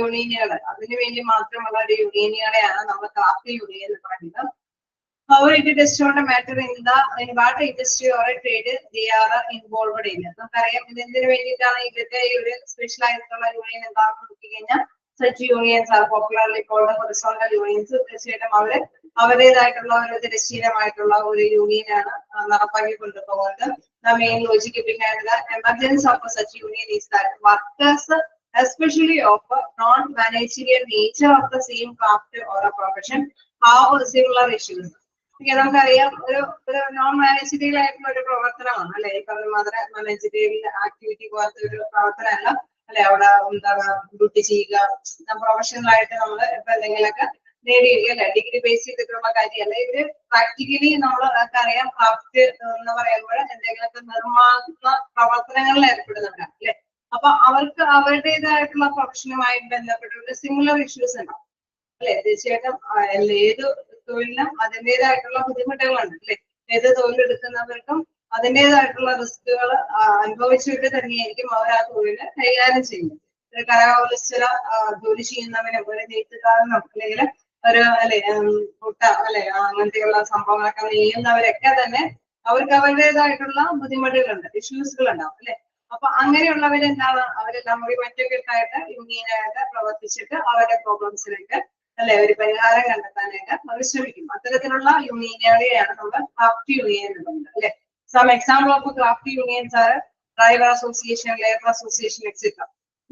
S1: യൂണിയനുകൾ, അതിനു വേണ്ടി മാത്രമുള്ള ഒരു യൂണിയനുകളെയാണ് നമ്മൾ ക്രാഫ്റ്റ് യൂണിയൻ എന്ന് പറയുന്നത്. However, it does not matter in what industry or a trade they are involved in. നമുക്കറിയാം ഇതിന് വേണ്ടിയിട്ടാണ് ഇതൊക്കെ ഈ ഒരു സ്പെഷ്യൽ ആയിട്ടുള്ള യൂണിയൻ എന്താണെന്ന് നോക്കിക്കഴിഞ്ഞാൽ such unions are popularly called horizontal unions. തീർച്ചയായിട്ടും അവരുടേതായിട്ടുള്ള ഒരു തിരശ്ചീനമായിട്ടുള്ള ഒരു യൂണിയനാണ് നടപ്പാക്കി കൊണ്ടുപോകുന്നത്. The main logic behind the emergence of such union is that workers, especially of non-managerial nature of the same craft or a profession, have similar issues. നമുക്കറിയാം ഒരു നോൺ മാനേജറിയൽ ആയിട്ടുള്ള ഒരു പ്രവർത്തനമാണ് അല്ലെ, ഈ പറഞ്ഞ മാത്രം മാനേജറിയൽ ആക്ടിവിറ്റി പോലത്തെ ഒരു പ്രവർത്തനമല്ല അല്ലെ. അവിടെ എന്താണ് ഡ്യൂട്ടി ചെയ്യുക, പ്രൊഫഷണൽ ആയിട്ട് നമ്മൾ ഇപ്പൊ എന്തെങ്കിലുമൊക്കെ നേടിയിരിക്കുക അല്ലെ, ഡിഗ്രി ബേസ് ചെയ്തിട്ടുള്ള കാര്യമല്ല. ഇവര് പ്രാക്ടിക്കലി നമ്മൾക്ക് അറിയാം ക്രാഫ്റ്റ് എന്ന് പറയുമ്പോൾ എന്തെങ്കിലുമൊക്കെ നിർമ്മാണ പ്രവർത്തനങ്ങളിൽ ഏർപ്പെടുന്നവരാണ് അല്ലെ. അപ്പൊ അവർക്ക് അവരുടേതായിട്ടുള്ള പ്രൊഫഷനുമായി ബന്ധപ്പെട്ടുള്ള സിമിലർ ഇഷ്യൂസ് ഉണ്ടാവും അല്ലെ. തീർച്ചയായിട്ടും ഏത് തൊഴിലിനും അതിൻ്റെതായിട്ടുള്ള ബുദ്ധിമുട്ടുകളുണ്ട് അല്ലെ. ഏത് തൊഴിലെടുക്കുന്നവർക്കും അതിൻ്റെതായിട്ടുള്ള റിസ്കുകൾ അനുഭവിച്ചിട്ട് തന്നെയായിരിക്കും അവർ ആ തൊഴില് കൈകാര്യം ചെയ്യുന്നത്. ഒരു കരകൗശല ജോലി ചെയ്യുന്നവനും ഒരു നെയ്ത്തുകാരനും അല്ലെങ്കിൽ ഒരു അല്ലെ കുട്ട അല്ലെ അങ്ങനത്തെയുള്ള സംഭവങ്ങളൊക്കെ നെയ്യുന്നവരൊക്കെ തന്നെ അവർക്ക് അവരുടേതായിട്ടുള്ള ബുദ്ധിമുട്ടുകളുണ്ട്, ഇഷ്യൂസുകൾ ഉണ്ടാവും അല്ലെ. അപ്പൊ അങ്ങനെയുള്ളവരെന്താണ് അവരെല്ലാം കൂടി ഒറ്റക്കെട്ടായിട്ട് യൂണിയനായിട്ട് പ്രവർത്തിച്ചിട്ട് അവരുടെ പ്രോബ്ലംസിലേക്ക് അല്ലെ ഒരു പരിഹാരം കണ്ടെത്താനായിട്ട് അവർ ശ്രമിക്കും. അത്തരത്തിലുള്ള യൂണിയനുകളെയാണ് നമ്മൾ ക്രാഫ്റ്റ് യൂണിയൻ എന്ന് പറയുന്നത് അല്ലെ. Some example of craft unions ആണ് driver association, labour association etcetera.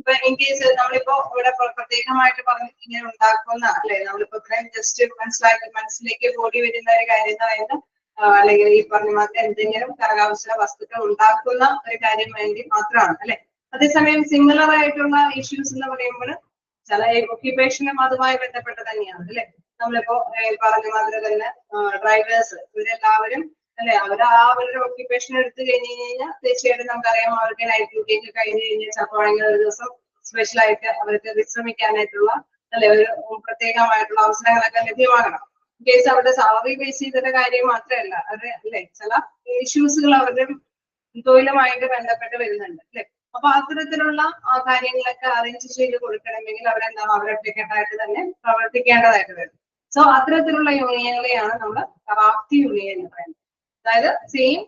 S1: ഇപ്പൊ ഇൻ കേസ് നമ്മളിപ്പോ ഇവിടെ പ്രത്യേകമായിട്ട് പറഞ്ഞ് ഇങ്ങനെ ഉണ്ടാക്കുന്ന അല്ലെ, നമ്മളിപ്പോ ഇത്രയും ജസ്റ്റ് മനസ്സിലേക്ക് ഓടി വരുന്ന ഒരു കാര്യം എന്ന് പറയുന്നത് അല്ലെങ്കിൽ ഈ പറഞ്ഞ മാത്രം എന്തെങ്കിലും കരകൗശല വസ്തുക്കൾ ഉണ്ടാക്കുന്ന ഒരു കാര്യം വേണ്ടി മാത്രമാണ് അല്ലെ. അതേസമയം സിമിലർ ആയിട്ടുള്ള ഇഷ്യൂസ് എന്ന് പറയുമ്പോൾ ചില ഓക്യുപ്പേഷനും അതുമായി ബന്ധപ്പെട്ട് തന്നെയാണ് അല്ലെ. നമ്മളിപ്പോ പറഞ്ഞ മാതിരി തന്നെ ഡ്രൈവേഴ്സ് ഇവരെല്ലാവരും അല്ലെ, അവർ ആ ഒരു ഓക്യുപ്പേഷൻ എടുത്തു കഴിഞ്ഞു കഴിഞ്ഞാൽ തീർച്ചയായിട്ടും നമുക്കറിയാം അവർക്ക് നൈറ്റ് ഡ്യൂട്ടി ഒക്കെ കഴിഞ്ഞ് കഴിഞ്ഞാൽ ചിലപ്പോൾ ഒരു ദിവസം സ്പെഷ്യൽ ആയിട്ട് അവർക്ക് വിശ്രമിക്കാനായിട്ടുള്ള അല്ലെ ഒരു പ്രത്യേകമായിട്ടുള്ള അവസരങ്ങളൊക്കെ ലഭ്യമാകണം. കേസ് അവരുടെ സാലറി ബേസ് ചെയ്തിട്ട് കാര്യം മാത്രമല്ല, അവരുടെ അല്ലെ ചില ഇഷ്യൂസുകൾ അവരുടെ തൊഴിലുമായിട്ട് ബന്ധപ്പെട്ട് വരുന്നുണ്ട് അല്ലെ. അപ്പൊ അത്തരത്തിലുള്ള കാര്യങ്ങളൊക്കെ അറേഞ്ച് ചെയ്ത് കൊടുക്കണമെങ്കിൽ അവരെന്താണ് അവരൊറ്റക്കെട്ടായിട്ട് തന്നെ പ്രവർത്തിക്കേണ്ടതായിട്ട് വരും. സോ അത്തരത്തിലുള്ള യൂണിയനുകളെയാണ് നമ്മൾ ക്രാഫ്റ്റ് യൂണിയൻ എന്ന് പറയുന്നത്. അതായത് സെയിം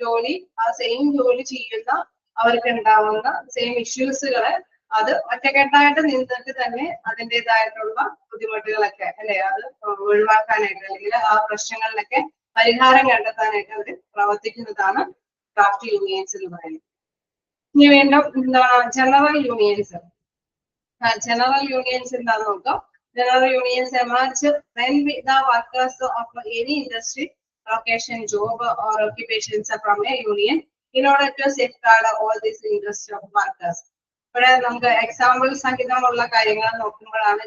S1: ജോലി, ആ സെയിം ജോലി ചെയ്യുന്ന അവർക്ക് ഉണ്ടാവുന്ന സെയിം ഇഷ്യൂസുകളെ അത് ഒറ്റക്കെട്ടായിട്ട് നിന്നിട്ട് തന്നെ അതിൻ്റെതായിട്ടുള്ള ബുദ്ധിമുട്ടുകളൊക്കെ അല്ലെ അത് ഒഴിവാക്കാനായിട്ട് അല്ലെങ്കിൽ ആ പ്രശ്നങ്ങളിലൊക്കെ പരിഹാരം കണ്ടെത്താനായിട്ട് അവർ പ്രവർത്തിക്കുന്നതാണ് ക്രാഫ്റ്റ് യൂണിയൻസ് എന്ന് പറയുന്നത്. ഇനി വീണ്ടും എന്താണ് ജനറൽ യൂണിയൻസ്. ജനറൽ യൂണിയൻസ് എന്താന്ന് നോക്കാം. General unions emerge when the workers of any industry, location, job or occupations from a union in order to safeguard all these interests of workers. ഇവിടെ നമുക്ക് എക്സാമ്പിൾ സഹിതമുള്ള കാര്യങ്ങൾ നോക്കുമ്പോഴാണ്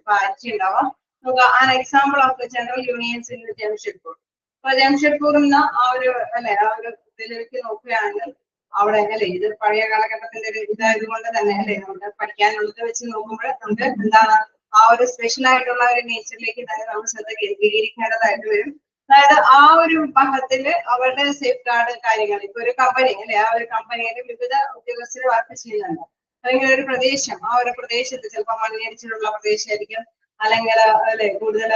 S1: പാരിറ്റി ഉണ്ടാവുക. നമുക്ക് ആ example of general unions in Jamshedpur. അപ്പൊ ജംഷഡ്പൂർ എന്ന ആ ഒരു അല്ലെ ആ ഒരു ഇതിലേക്ക് നോക്കുകയാണെങ്കിൽ അവിടെ അല്ലെ ഇത് പഴയ കാലഘട്ടത്തിന്റെ ഒരു ഇതായത് കൊണ്ട് തന്നെ അല്ലെ നമുക്ക് പഠിക്കാനുള്ളത് വെച്ച് നോക്കുമ്പോൾ നമുക്ക് എന്താണ് ആ ഒരു സ്പെഷ്യൽ ആയിട്ടുള്ള ഒരു നേച്ചറിലേക്ക് തന്നെ നമ്മൾ ശ്രദ്ധ കേന്ദ്രീകരിക്കേണ്ടതായിട്ട് വരും. അതായത് ആ ഒരു ഒരു വിഭാഗത്തില് അവരുടെ സേഫ് ഗാർഡ് കാര്യങ്ങൾ, ഇപ്പൊ ഒരു കമ്പനി അല്ലെ, ആ ഒരു കമ്പനിയിൽ വിവിധ ഉദ്യോഗസ്ഥർ വർക്ക് ചെയ്യുന്നുണ്ട്. അല്ലെങ്കിൽ ഒരു പ്രദേശം, ആ ഒരു പ്രദേശത്ത് ചിലപ്പോൾ മണ്ണിടിച്ചിലുള്ള പ്രദേശമായിരിക്കും, അല്ലെങ്കിൽ അല്ലെ കൂടുതൽ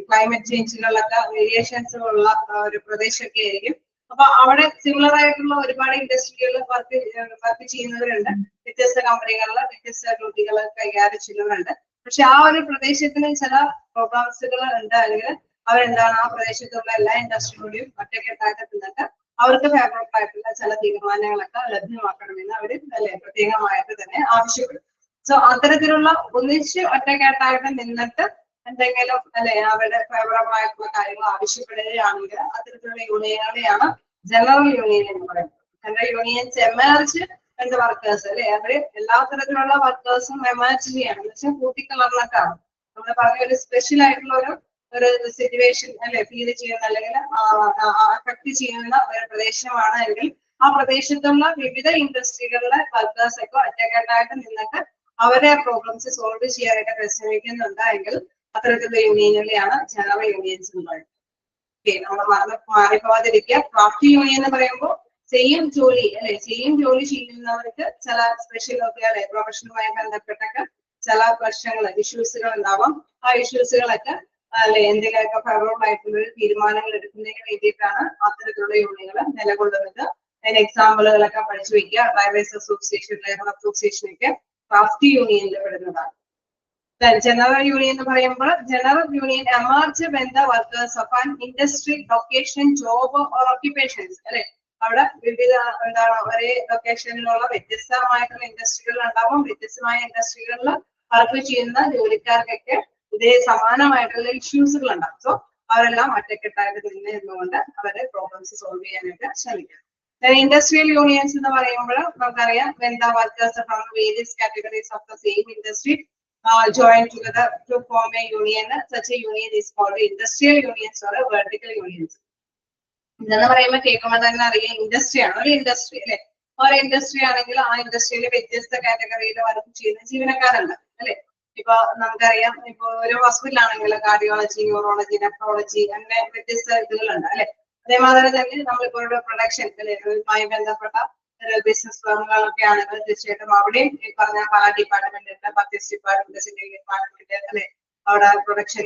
S1: ക്ലൈമറ്റ് ചേഞ്ചുകളിലൊക്കെ വേരിയേഷൻസ് ഉള്ള ഒരു പ്രദേശമൊക്കെ ആയിരിക്കും. അപ്പൊ അവിടെ സിമിലർ ആയിട്ടുള്ള ഒരുപാട് ഇൻഡസ്ട്രികൾ വർക്ക് ചെയ്യുന്നവരുണ്ട്. വ്യത്യസ്ത കമ്പനികളിൽ വ്യത്യസ്ത ഡ്യൂട്ടികൾ കൈകാര്യം ചെയ്യുന്നവരുണ്ട്. പക്ഷെ ആ ഒരു പ്രദേശത്തിന് ചില പ്രോഗ്രാംസുകൾ ഉണ്ട്, അല്ലെങ്കിൽ അവരെന്താണ് ആ പ്രദേശത്തുള്ള എല്ലാ ഇൻഡസ്ട്രിയോടെയും ഒറ്റക്കെട്ടായിട്ട് നിന്നിട്ട് അവർക്ക് ഫേവറബിൾ ആയിട്ടുള്ള ചില തീരുമാനങ്ങളൊക്കെ ലഭ്യമാക്കണമെന്ന് അവർ അല്ലെ പ്രത്യേകമായിട്ട് തന്നെ ആവശ്യപ്പെടും. സോ അത്തരത്തിലുള്ള ഒന്നിച്ച് ഒറ്റക്കെട്ടായിട്ട് നിന്നിട്ട് എന്തെങ്കിലും അല്ലെ അവരുടെ ഫേവറബിൾ ആയിട്ടുള്ള കാര്യങ്ങൾ ആവശ്യപ്പെടുകയാണെങ്കിൽ അത്തരത്തിലുള്ള യൂണിയനുകളെയാണ് ജനറൽ യൂണിയൻ എന്ന് പറയുന്നത്. General unions emerge and workers അല്ലെ, അവര് എല്ലാ തരത്തിലുള്ള വർക്കേഴ്സും എമേർജ് ചെയ്യണം എന്ന് വെച്ചാൽ കൂട്ടിക്കലർന്നിട്ടാണ്. നമ്മൾ പറഞ്ഞ ഒരു സ്പെഷ്യൽ ആയിട്ടുള്ള ഒരു സിറ്റുവേഷൻ അല്ലെ ഫീൽ ചെയ്യുന്ന അല്ലെങ്കിൽ അഫക്ട് ചെയ്യുന്ന ഒരു പ്രദേശമാണ് എങ്കിൽ ആ പ്രദേശത്തുള്ള വിവിധ ഇൻഡസ്ട്രികളിലെ വർക്കേഴ്സ് ഒക്കെ ഒറ്റക്കെട്ടായിട്ട് നിന്നിട്ട് അവരെ പ്രോബ്ലംസ് സോൾവ് ചെയ്യാനായിട്ട് പരിശ്രമിക്കുന്നുണ്ട് എങ്കിൽ അത്തരത്തിലുള്ള യൂണിയനുകളെയാണ് ജനറൽ യൂണിയൻസ് എന്ന് പറയുന്നത്. ഓക്കെ, നമ്മൾ മാറിപ്പോവാതിരിക്കുക. ക്രാഫ്റ്റ് യൂണിയൻ എന്ന് പറയുമ്പോൾ സെയിം ജോലി അല്ലെ, സെയിം ജോലി ചെയ്യുന്നവർക്ക് ചില സ്പെഷ്യൽ ഒക്കെ അല്ലെ പ്രൊഫഷനുമായി ബന്ധപ്പെട്ടൊക്കെ ചില പ്രശ്നങ്ങൾ ഇഷ്യൂസുകൾ ഉണ്ടാവാം. ആ ഇഷ്യൂസുകളൊക്കെ അല്ലെ എന്തെങ്കിലുമൊക്കെ ഫേവറബിൾ ആയിട്ടുള്ള തീരുമാനങ്ങൾ എടുക്കുന്നതിന് വേണ്ടിയിട്ടാണ് അത്തരത്തിലുള്ള യൂണിയനുകൾ നിലകൊള്ളുന്നത്. അതിന് എക്സാമ്പിളുകളൊക്കെ പഠിച്ചു വെക്കുക. ഡ്രൈവേഴ്സ് അസോസിയേഷൻ, ലേബർ അസോസിയേഷൻ ഒക്കെ ക്രാഫ്റ്റ് യൂണിയനിൽ പെടുന്നതാണ്. ജനറൽ യൂണിയൻ എന്ന് പറയുമ്പോൾ general union emerge when the workers of an industry, location, job or occupations അല്ലെ, അവിടെ വിവിധ എന്താണ് ഒരേ ലൊക്കേഷനിലുള്ള വ്യത്യസ്തമായിട്ടുള്ള ഇൻഡസ്ട്രികൾ ഉണ്ടാവും. വ്യത്യസ്തമായ ഇൻഡസ്ട്രികളിൽ വർക്ക് ചെയ്യുന്ന ജോലിക്കാർക്കൊക്കെ ഇതേ സമാനമായിട്ടുള്ള ഇഷ്യൂസുകൾ ഉണ്ടാവും. സോ അവരെല്ലാം ഒറ്റക്കെട്ടായിട്ട് നിന്നുകൊണ്ട് അവരുടെ പ്രോബ്ലംസ് സോൾവ് ചെയ്യാനായിട്ട് ശ്രമിക്കണം. ഇൻഡസ്ട്രിയൽ യൂണിയൻസ് എന്ന് പറയുമ്പോൾ നമുക്കറിയാം when the workers from various categories of the same industry join together to form a union, such a union is called industrial unions or vertical unions. ഇതെന്ന് പറയുമ്പോൾ കേൾക്കുമ്പോൾ തന്നെ അറിയാം ഇൻഡസ്ട്രി ആണ്, ഒരു ഇൻഡസ്ട്രി അല്ലെ. ഒരു ഇൻഡസ്ട്രി ആണെങ്കിൽ ആ ഇൻഡസ്ട്രിയിൽ വ്യത്യസ്ത കാറ്റഗറിയിൽ വർക്ക് ചെയ്യുന്ന ജീവനക്കാരുണ്ട് അല്ലെ. ഇപ്പൊ നമുക്കറിയാം, ഇപ്പൊ ഒരു ഹോസ്പിറ്റലാണെങ്കിൽ കാർഡിയോളജി, ന്യൂറോളജി, നെഫ്രോളജി അങ്ങനെ വ്യത്യസ്ത ഇതുകളുണ്ട് അല്ലെ. അതേമാതിരി തന്നെ നമ്മളിപ്പോ ഒരു പ്രൊഡക്ഷൻ അല്ലെ അതുമായി ബന്ധപ്പെട്ട ബിസിനസ് ഫേമുകളൊക്കെ ആണെങ്കിൽ തീർച്ചയായിട്ടും അവിടെയും ഈ പറഞ്ഞ പല ഡിപ്പാർട്ട്മെന്റ് ഉണ്ട്. പർച്ചേസ് ഡിപ്പാർട്ട്മെന്റ്, സെല്ലിംഗ് ഡിപ്പാർട്ട്മെന്റ് അല്ലെ, അവിടെ പ്രൊഡക്ഷൻ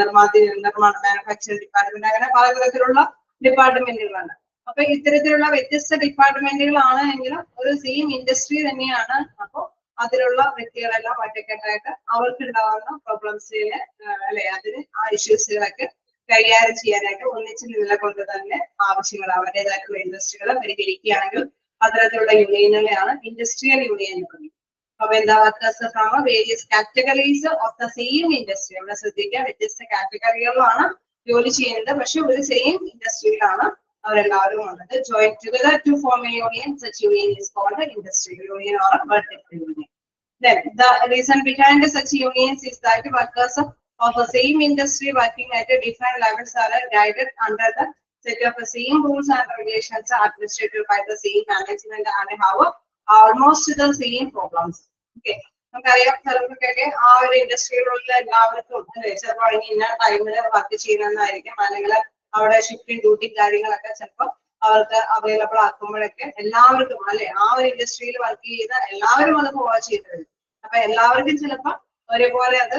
S1: നിർമ്മാണ മാനുഫാക്ചറിംഗ് ഡിപ്പാർട്ട്മെന്റ്, അങ്ങനെ പലതരത്തിലുള്ള ഡിപ്പാർട്ട്മെന്റുകളാണ്. അപ്പൊ ഇത്തരത്തിലുള്ള വ്യത്യസ്ത ഡിപ്പാർട്ട്മെന്റുകളാണ് എങ്കിലും ഒരു സെയിം ഇൻഡസ്ട്രി തന്നെയാണ്. അപ്പൊ അതിലുള്ള വ്യക്തികളെല്ലാം ഒറ്റക്കെട്ടായിട്ട് അവർക്കുണ്ടാവുന്ന പ്രോബ്ലംസിന് അല്ലെ അതിന് ആ ഇഷ്യൂസുകളൊക്കെ കൈകാര്യം ചെയ്യാനായിട്ട് ഒന്നിച്ച് നിലകൊണ്ട് തന്നെ ആവശ്യങ്ങൾ അവരുടേതായിട്ടുള്ള ഇൻഡസ്ട്രികൾ പരിഹരിക്കുകയാണെങ്കിൽ അത്തരത്തിലുള്ള യൂണിയനുകളെയാണ് ഇൻഡസ്ട്രിയൽ യൂണിയൻ എന്ന് പറയുന്നത്. അപ്പൊ എന്താ workers from various categories of the same industry, അവിടെ ശ്രദ്ധിക്കുക വ്യത്യസ്ത കാറ്റഗറികളിലാണ് ജോലി ചെയ്യുന്നത്, പക്ഷെ ഒരു സെയിം ഇൻഡസ്ട്രിയിലാണ് അവരെല്ലാവരും ഉള്ളത്. Join together to form a union, such union is called industrial union or vertical union. Then the reason behind such unions is that workers of the same industry working at a different levels are guided under the set of the same rules and regulations administered by the same management and have almost the same problems. Okay, നമുക്കറിയാം ചിലർക്കൊക്കെ ആ ഒരു ഇൻഡസ്ട്രിയിലുള്ള എല്ലാവർക്കും അല്ലെ ചിലപ്പോൾ ഇന്ന ടൈമില് വർക്ക് ചെയ്യണമെന്നായിരിക്കും, അല്ലെങ്കിൽ അവിടെ ഷിഫ്റ്റിംഗ് ഡ്യൂട്ടി കാര്യങ്ങളൊക്കെ ചിലപ്പോൾ അവർക്ക് അവൈലബിൾ ആക്കുമ്പോഴൊക്കെ എല്ലാവർക്കും അല്ലെ ആ ഒരു ഇൻഡസ്ട്രിയിൽ വർക്ക് ചെയ്യുന്ന എല്ലാവരും അത് ഫോളോ ചെയ്തിട്ടുണ്ട്. അപ്പൊ എല്ലാവർക്കും ചിലപ്പോൾ ഒരേപോലെ അത്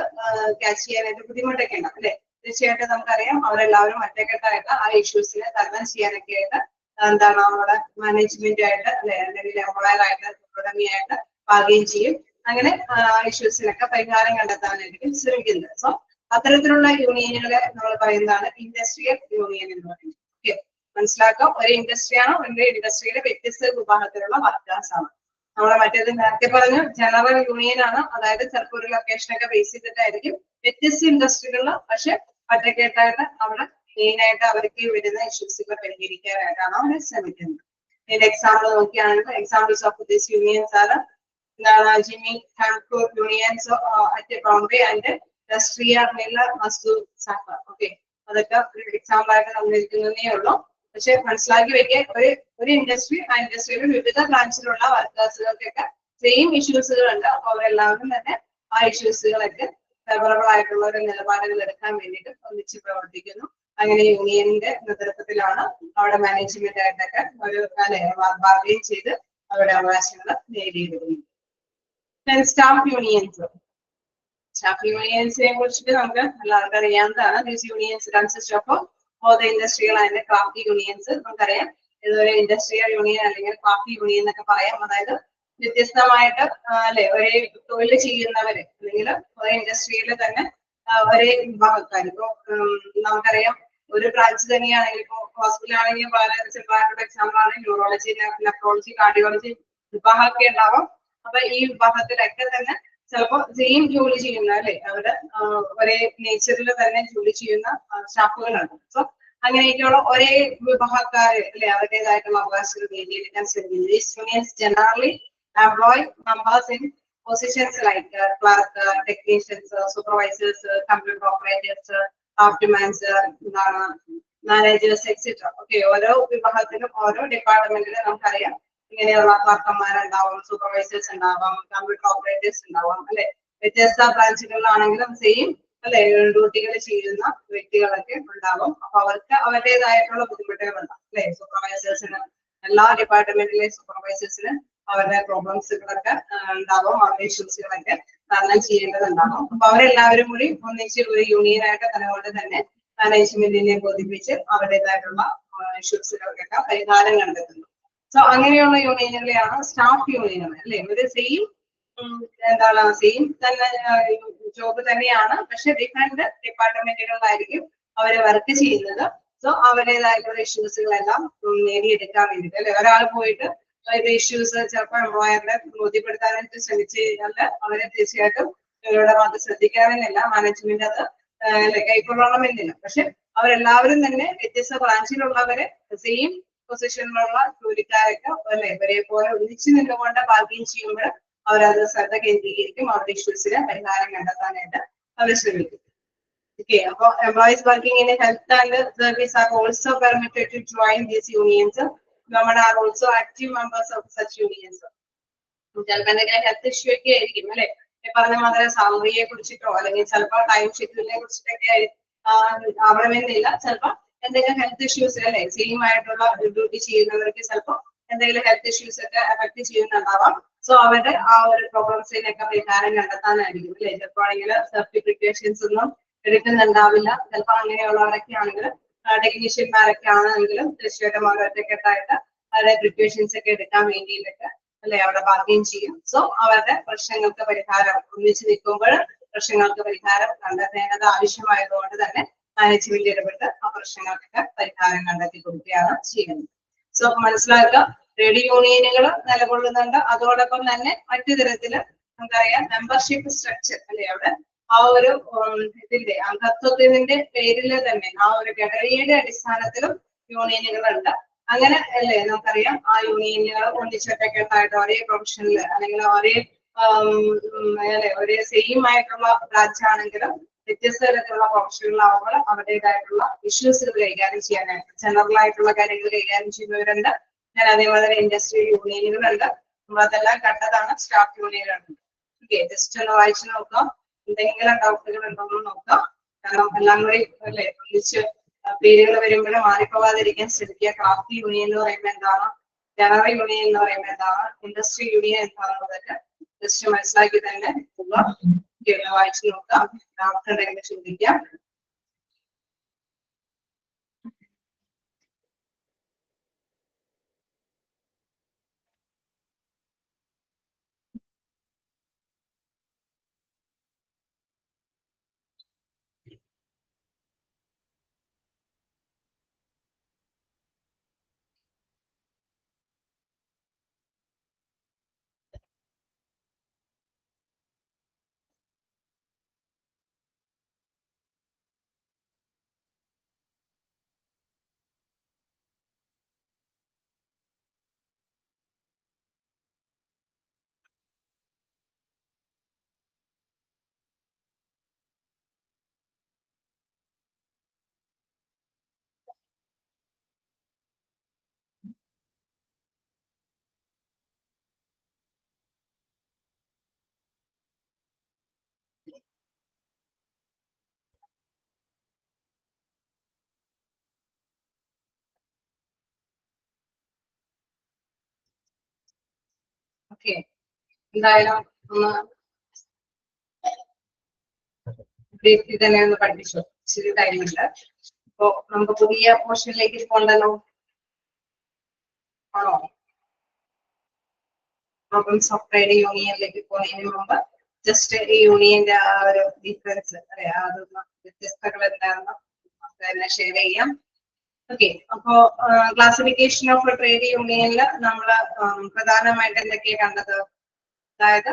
S1: ക്യാച്ച് ചെയ്യാനായിട്ട് ബുദ്ധിമുട്ടൊക്കെ ഉണ്ടാവും അല്ലെ. തീർച്ചയായിട്ടും നമുക്കറിയാം അവരെല്ലാവരും ഒറ്റക്കെട്ടായിട്ട് ആ ഇഷ്യൂസിനെ തരണം ചെയ്യാനൊക്കെ ആയിട്ട് എന്താണ് നമ്മുടെ മാനേജ്മെന്റുമായിട്ട് അല്ലെ അല്ലെങ്കിൽ എംപ്ലോയറായിട്ട് തുടങ്ങിയായിട്ട് പാകുകയും ചെയ്യും. അങ്ങനെ ഇഷ്യൂസിനൊക്കെ പരിഹാരം കണ്ടെത്താനായിരിക്കും ശ്രമിക്കുന്നത്. സോ അത്തരത്തിലുള്ള യൂണിയനുകളെ നമ്മൾ പറയുന്നതാണ് ഇൻഡസ്ട്രിയൽ യൂണിയൻ എന്ന് പറയുന്നത്. ഓക്കെ, മനസ്സിലാക്കാം. ഒരു ഇൻഡസ്ട്രിയാണ്, ഒരു ഇൻഡസ്ട്രിയിലെ വ്യത്യസ്ത വിഭാഗത്തിലുള്ള വർക്കേഴ്സ് ആണ്. നമ്മളെ മറ്റേത് നേരത്തെ പറഞ്ഞു ജനറൽ യൂണിയൻ ആണ്, അതായത് ചിലപ്പോൾ ഒരു ലൊക്കേഷനൊക്കെ ബേസ് ചെയ്തിട്ടായിരിക്കും വ്യത്യസ്ത ഇൻഡസ്ട്രികളിൽ പക്ഷെ ഒറ്റക്കെട്ടായിട്ട് അവിടെ മെയിൻ ആയിട്ട് അവർക്ക് വരുന്ന ഇഷ്യൂസുകൾ പരിഹരിക്കാനായിട്ടാണ് അവർ ശ്രമിക്കുന്നത്. ഇതിന്റെ എക്സാമ്പിൾ നോക്കിയാണെങ്കിൽ എക്സാമ്പിൾസ് ഓഫ് ദിസ് യൂണിയൻസ് ആണ് ജിമ്മി ഹാംകോ unions at Bombay and Rashtriya മില്ലർ മസൂർ സാക്കർ. ഓക്കെ, അതൊക്കെ ഒരു എക്സാമ്പിൾ ആയിട്ട് തന്നിരിക്കുന്നതേ ഉള്ളൂ. പക്ഷെ മനസ്സിലാക്കി വെക്കുക ഒരു ഇൻഡസ്ട്രി, ആ ഇൻഡസ്ട്രിയിൽ വിവിധ ബ്രാഞ്ചിലുള്ള വർക്കേഴ്സുകൾക്കൊക്കെ സെയിം ഇഷ്യൂസുകൾ ഉണ്ട്. അപ്പൊ അവരെല്ലാവരും തന്നെ ആ ഇഷ്യൂസുകളൊക്കെ ഫേവറബിൾ ആയിട്ടുള്ള ഒരു നിലപാടുകൾ എടുക്കാൻ വേണ്ടിയിട്ട് ഒന്നിച്ച് പ്രവർത്തിക്കുന്നു. അങ്ങനെ യൂണിയന്റെ നേതൃത്വത്തിലാണ് അവിടെ മാനേജ്മെന്റ് ആയിട്ടൊക്കെ ഒരു ബാർഗെയിൻ ചെയ്ത് അവരുടെ അവകാശങ്ങൾ നേടിയെടുക്കുന്നു. Staff unions. സ്റ്റാഫ് യൂണിയൻസിനെ കുറിച്ചിട്ട് നമുക്ക് എല്ലാവർക്കും അറിയാവുന്നതാണ്. These unions consist of both industrial and craft unions. നമുക്കറിയാം ഇതൊരു ഇൻഡസ്ട്രിയൽ യൂണിയൻ അല്ലെങ്കിൽ ക്രാഫ്റ്റ് യൂണിയൻ എന്നൊക്കെ പറയാം. അതായത് വ്യത്യസ്തമായിട്ട് അല്ലെ ഒരേ തൊഴിൽ ചെയ്യുന്നവര് അല്ലെങ്കിൽ ഒരേ ഇൻഡസ്ട്രിയിൽ തന്നെ ഒരേ വിഭാഗക്കാർ. ഇപ്പൊ നമുക്കറിയാം ഒരു ബ്രാഞ്ച് തന്നെയാണെങ്കിൽ ഇപ്പൊ ഹോസ്പിറ്റൽ ആണെങ്കിൽ വളരെ സിമ്പിൾ ആയിട്ടുള്ള എക്സാമ്പിൾ ആണ് ന്യൂറോളജി, നെഫ്രോളജി, കാർഡിയോളജി വിഭാഗമൊക്കെ ഉണ്ടാവാം. അപ്പൊ ഈ വിഭാഗത്തിലൊക്കെ തന്നെ ചിലപ്പോൾ സെയിം ജോലി ചെയ്യുന്ന അല്ലെ അവര് ഒരേ നേച്ചറിൽ തന്നെ ജോലി ചെയ്യുന്ന സ്റ്റാഫുകളുണ്ട്. സോ അങ്ങനെയൊക്കെയുള്ള ഒരേ വിഭാഗക്കാര് അല്ലെ അവരുടേതായിട്ടുള്ള അവകാശങ്ങൾ നേടിയെടുക്കാൻ ശ്രമിക്കുന്നു. These unions generally employ members in positions like clerk, technicians, supervisors, computer operators, craftsmen, managers, etc. Okay, ഓരോ വിഭാഗത്തിലും ഓരോ ഡിപ്പാർട്ട്മെന്റിലും നമുക്കറിയാം ഇങ്ങനെയുള്ള ക്ലർക്കന്മാരുണ്ടാവും, സൂപ്പർവൈസേഴ്സ് ഉണ്ടാവാം, കമ്പ്യൂട്ടർ ഓപ്പറേറ്റേഴ്സ് ഉണ്ടാവാം അല്ലെ. വ്യത്യസ്ത ബ്രാഞ്ചുകളിലാണെങ്കിലും സെയിം അല്ലെ ഡ്യൂട്ടികൾ ചെയ്യുന്ന വ്യക്തികളൊക്കെ ഉണ്ടാവും. അപ്പൊ അവർക്ക് അവരുടേതായിട്ടുള്ള ബുദ്ധിമുട്ടുകൾ ഉണ്ടാവും അല്ലെ. സൂപ്പർവൈസേഴ്സിന് എല്ലാ ഡിപ്പാർട്ട്മെന്റിലെ സൂപ്പർവൈസേഴ്സിന് അവരുടെ പ്രോബ്ലംസുകളൊക്കെ ഉണ്ടാവും, അവരുടെ ഇഷ്യൂസുകളൊക്കെ തരണം ചെയ്യേണ്ടതുണ്ടാവും. അപ്പൊ അവരെല്ലാവരും കൂടി ഒന്നിച്ച് ഒരു യൂണിയൻ ആയിട്ട് തലകൊണ്ട് തന്നെ മാനേജ്മെന്റിനെ ബോധിപ്പിച്ച് അവരുടേതായിട്ടുള്ള ഇഷ്യൂസുകൾക്കൊക്കെ പരിഹാരം കണ്ടെത്തുന്നു. സോ അങ്ങനെയുള്ള യൂണിയനുകളെയാണ് സ്റ്റാഫ് യൂണിയനുകൾ അല്ലെ. ഒരു സെയിം എന്താണ് സെയിം തന്നെ ജോബ് തന്നെയാണ്, പക്ഷെ ഡിഫറെന്റ് ഡിപ്പാർട്ട്മെന്റുകളിലായിരിക്കും അവര് വർക്ക് ചെയ്യുന്നത്. സോ അവരുടേതായിട്ടുള്ള ഇഷ്യൂസുകളെല്ലാം നേടിയെടുക്കാൻ വേണ്ടിട്ട് അല്ലെ. ഒരാൾ പോയിട്ട് ഇഷ്യൂസ് ചിലപ്പോൾ എംപ്ലോയറിനെ ബോധ്യപ്പെടുത്താനായിട്ട് ശ്രമിച്ചു കഴിഞ്ഞാൽ അവരെ തീർച്ചയായിട്ടും ഇവരുടെ ഭാഗത്ത് ശ്രദ്ധിക്കാമെന്നില്ല, മാനേജ്മെന്റ് അത് കൈക്കൊള്ളണമെന്നില്ല. പക്ഷെ അവരെല്ലാവരും തന്നെ വ്യത്യസ്ത ബ്രാഞ്ചിലുള്ളവരെ സെയിം പൊസിഷനിലുള്ള ജോലിക്കാരൊക്കെ അല്ലെ ഒരേപോലെ ഒന്നിച്ചു നിന്നുകൊണ്ട് ബാർഗെയിൻ ചെയ്യുമ്പോൾ അവരത് ശ്രദ്ധ കേന്ദ്രീകരിക്കും, അവരുടെ ഇഷ്യൂസിന് പരിഹാരം കണ്ടെത്താനായിട്ട് അവർ ശ്രമിക്കും. Okay, അപ്പോൾ employees working in health and service are also permitted to join these unions. Women are also active members of such unions. ചിലപ്പോൾ എന്തെങ്കിലും ഹെൽത്ത് ഇഷ്യൂ ഒക്കെ ആയിരിക്കും അല്ലെ. പറഞ്ഞ മാതിരി സാലറിയെ കുറിച്ചിട്ടോ അല്ലെങ്കിൽ ചിലപ്പോൾ ടൈം ഷെഡ്യൂളിനെ കുറിച്ചിട്ടൊക്കെ ആവണമെന്നില്ല. ചിലപ്പോൾ എന്തെങ്കിലും ഹെൽത്ത് ഇഷ്യൂസ് അല്ലെ സെയിം ആയിട്ടുള്ള ഡ്യൂട്ടി ചെയ്യുന്നവർക്ക് ചിലപ്പോൾ എന്തെങ്കിലും ഹെൽത്ത് ഇഷ്യൂസ് ഒക്കെ എഫക്ട് ചെയ്യുന്നുണ്ടാവാം. സോ അവരുടെ ആ ഒരു പ്രോബ്ലംസിനൊക്കെ പരിഹാരം കണ്ടെത്താനായിരിക്കും അല്ലെ. ചിലപ്പോൾ ആണെങ്കിൽ സർട്ടിഫിക്കേഷൻസ് ഒന്നും എടുക്കുന്നുണ്ടാവില്ല. ചിലപ്പോൾ അങ്ങനെയുള്ളവരൊക്കെ ആണെങ്കിലും ടെക്നീഷ്യന്മാരൊക്കെ ആണെങ്കിലും തീർച്ചയായിട്ടും അവർ ഒറ്റക്കെട്ടായിട്ട് അവരുടെ പ്രിപ്പറേഷൻസ് ഒക്കെ എടുക്കാൻ വേണ്ടിയിട്ടൊക്കെ അല്ലെ അവിടെ ബാർഗെയിൻ ചെയ്യും. സോ അവരുടെ പ്രശ്നങ്ങൾക്ക് പരിഹാരം ഒന്നിച്ച് നിൽക്കുമ്പോൾ പ്രശ്നങ്ങൾക്ക് പരിഹാരം കണ്ടെത്തേണ്ടത് ആവശ്യമായതുകൊണ്ട് തന്നെ മാനേജ്മെന്റ് ഇടപെട്ട് ആ പ്രശ്നങ്ങൾക്കൊക്കെ പരിഹാരം കണ്ടെത്തി കൊടുക്കുകയാണ് ചെയ്യുന്നത്. സോ മനസ്സിലാക്കുക, ട്രേഡ് യൂണിയനുകൾ നിലകൊള്ളുന്നുണ്ട്. അതോടൊപ്പം തന്നെ മറ്റു തരത്തില് നമുക്കറിയാം മെമ്പർഷിപ്പ് സ്ട്രക്ചർ അല്ലെ. അവിടെ ആ ഒരു ഇതിന്റെ അംഗത്വത്തിന്റെ പേരിൽ തന്നെ ആ ഒരു ഘടനയുടെ അടിസ്ഥാനത്തിലും യൂണിയനുകളുണ്ട്. അങ്ങനെ അല്ലേ നമുക്കറിയാം ആ യൂണിയനുകൾ ഒന്നിച്ചൊറ്റക്കെട്ടായിട്ട് ഒരേ പ്രൊഫഷനിൽ അല്ലെങ്കിൽ ഒരേ സെയിം ആയിട്ടുള്ള ബ്രാഞ്ച് ആണെങ്കിലും വ്യത്യസ്ത തരത്തിലുള്ള പ്രൊഫഷനുകളാവുമ്പോൾ അവരുടേതായിട്ടുള്ള ഇഷ്യൂസുകൾ കൈകാര്യം ചെയ്യാനായിട്ട് ജനറൽ ആയിട്ടുള്ള കാര്യങ്ങൾ കൈകാര്യം ചെയ്യുന്നവരുണ്ട്. ഞാൻ അതേപോലെ തന്നെ ഇൻഡസ്ട്രിയൽ യൂണിയനുകളുണ്ട്. നമ്മൾ അതെല്ലാം കണ്ടതാണ്. സ്റ്റാഫ് യൂണിയനുകളുണ്ട്. ഓക്കെ, ജസ്റ്റ് ഒന്ന് വായിച്ചു നോക്കാം. എന്തെങ്കിലും ഡൗട്ടുകൾ ഉണ്ടോന്ന് നോക്കാം. കാരണം എല്ലാം കൂടി അല്ലെ ഒന്നിച്ച് പേരുകൾ വരുമ്പോഴും മാറിപ്പോവാതിരിക്കാൻ ശ്രമിക്കുക. ക്രാഫ്റ്റ് യൂണിയൻ എന്ന് പറയുമ്പോൾ എന്താണ്, ജനറൽ യൂണിയൻ എന്ന് പറയുമ്പോൾ എന്താണ്, ഇൻഡസ്ട്രി യൂണിയൻ എന്താണെന്നതൊക്കെ ജസ്റ്റ് മനസ്സിലാക്കി തന്നെ വായിച്ചു നോക്കാം. ഡൗട്ട് ഉണ്ടെങ്കിൽ ചോദിക്കാം. ഓക്കെ, എന്തായാലും ഒന്ന് ബ്രീഫിൽ തന്നെ ഒന്ന് പഠിപ്പിച്ചു, ഇച്ചിരി ടൈമുണ്ട്. അപ്പോ നമുക്ക് പുതിയ പോർഷനിലേക്ക് പോകണ്ടല്ലോ, ആണോ? പ്രോബ്ലംസ് ഓഫ് ട്രേഡ് യൂണിയനിലേക്ക് പോകുന്നതിന് മുമ്പ് ജസ്റ്റ് ഈ യൂണിയന്റെ ആ ഒരു ഡിഫറൻസ് അല്ലെ, അതൊന്ന് വ്യത്യസ്തകൾ എന്താണെന്ന് തന്നെ ഷെയർ ചെയ്യാം. ഓക്കെ, അപ്പോ ക്ലാസിഫിക്കേഷൻ ഓഫ് ട്രേഡ് യൂണിയനിൽ നമ്മൾ പ്രധാനമായിട്ട് എന്തൊക്കെയാണ് കണ്ടത്? അതായത്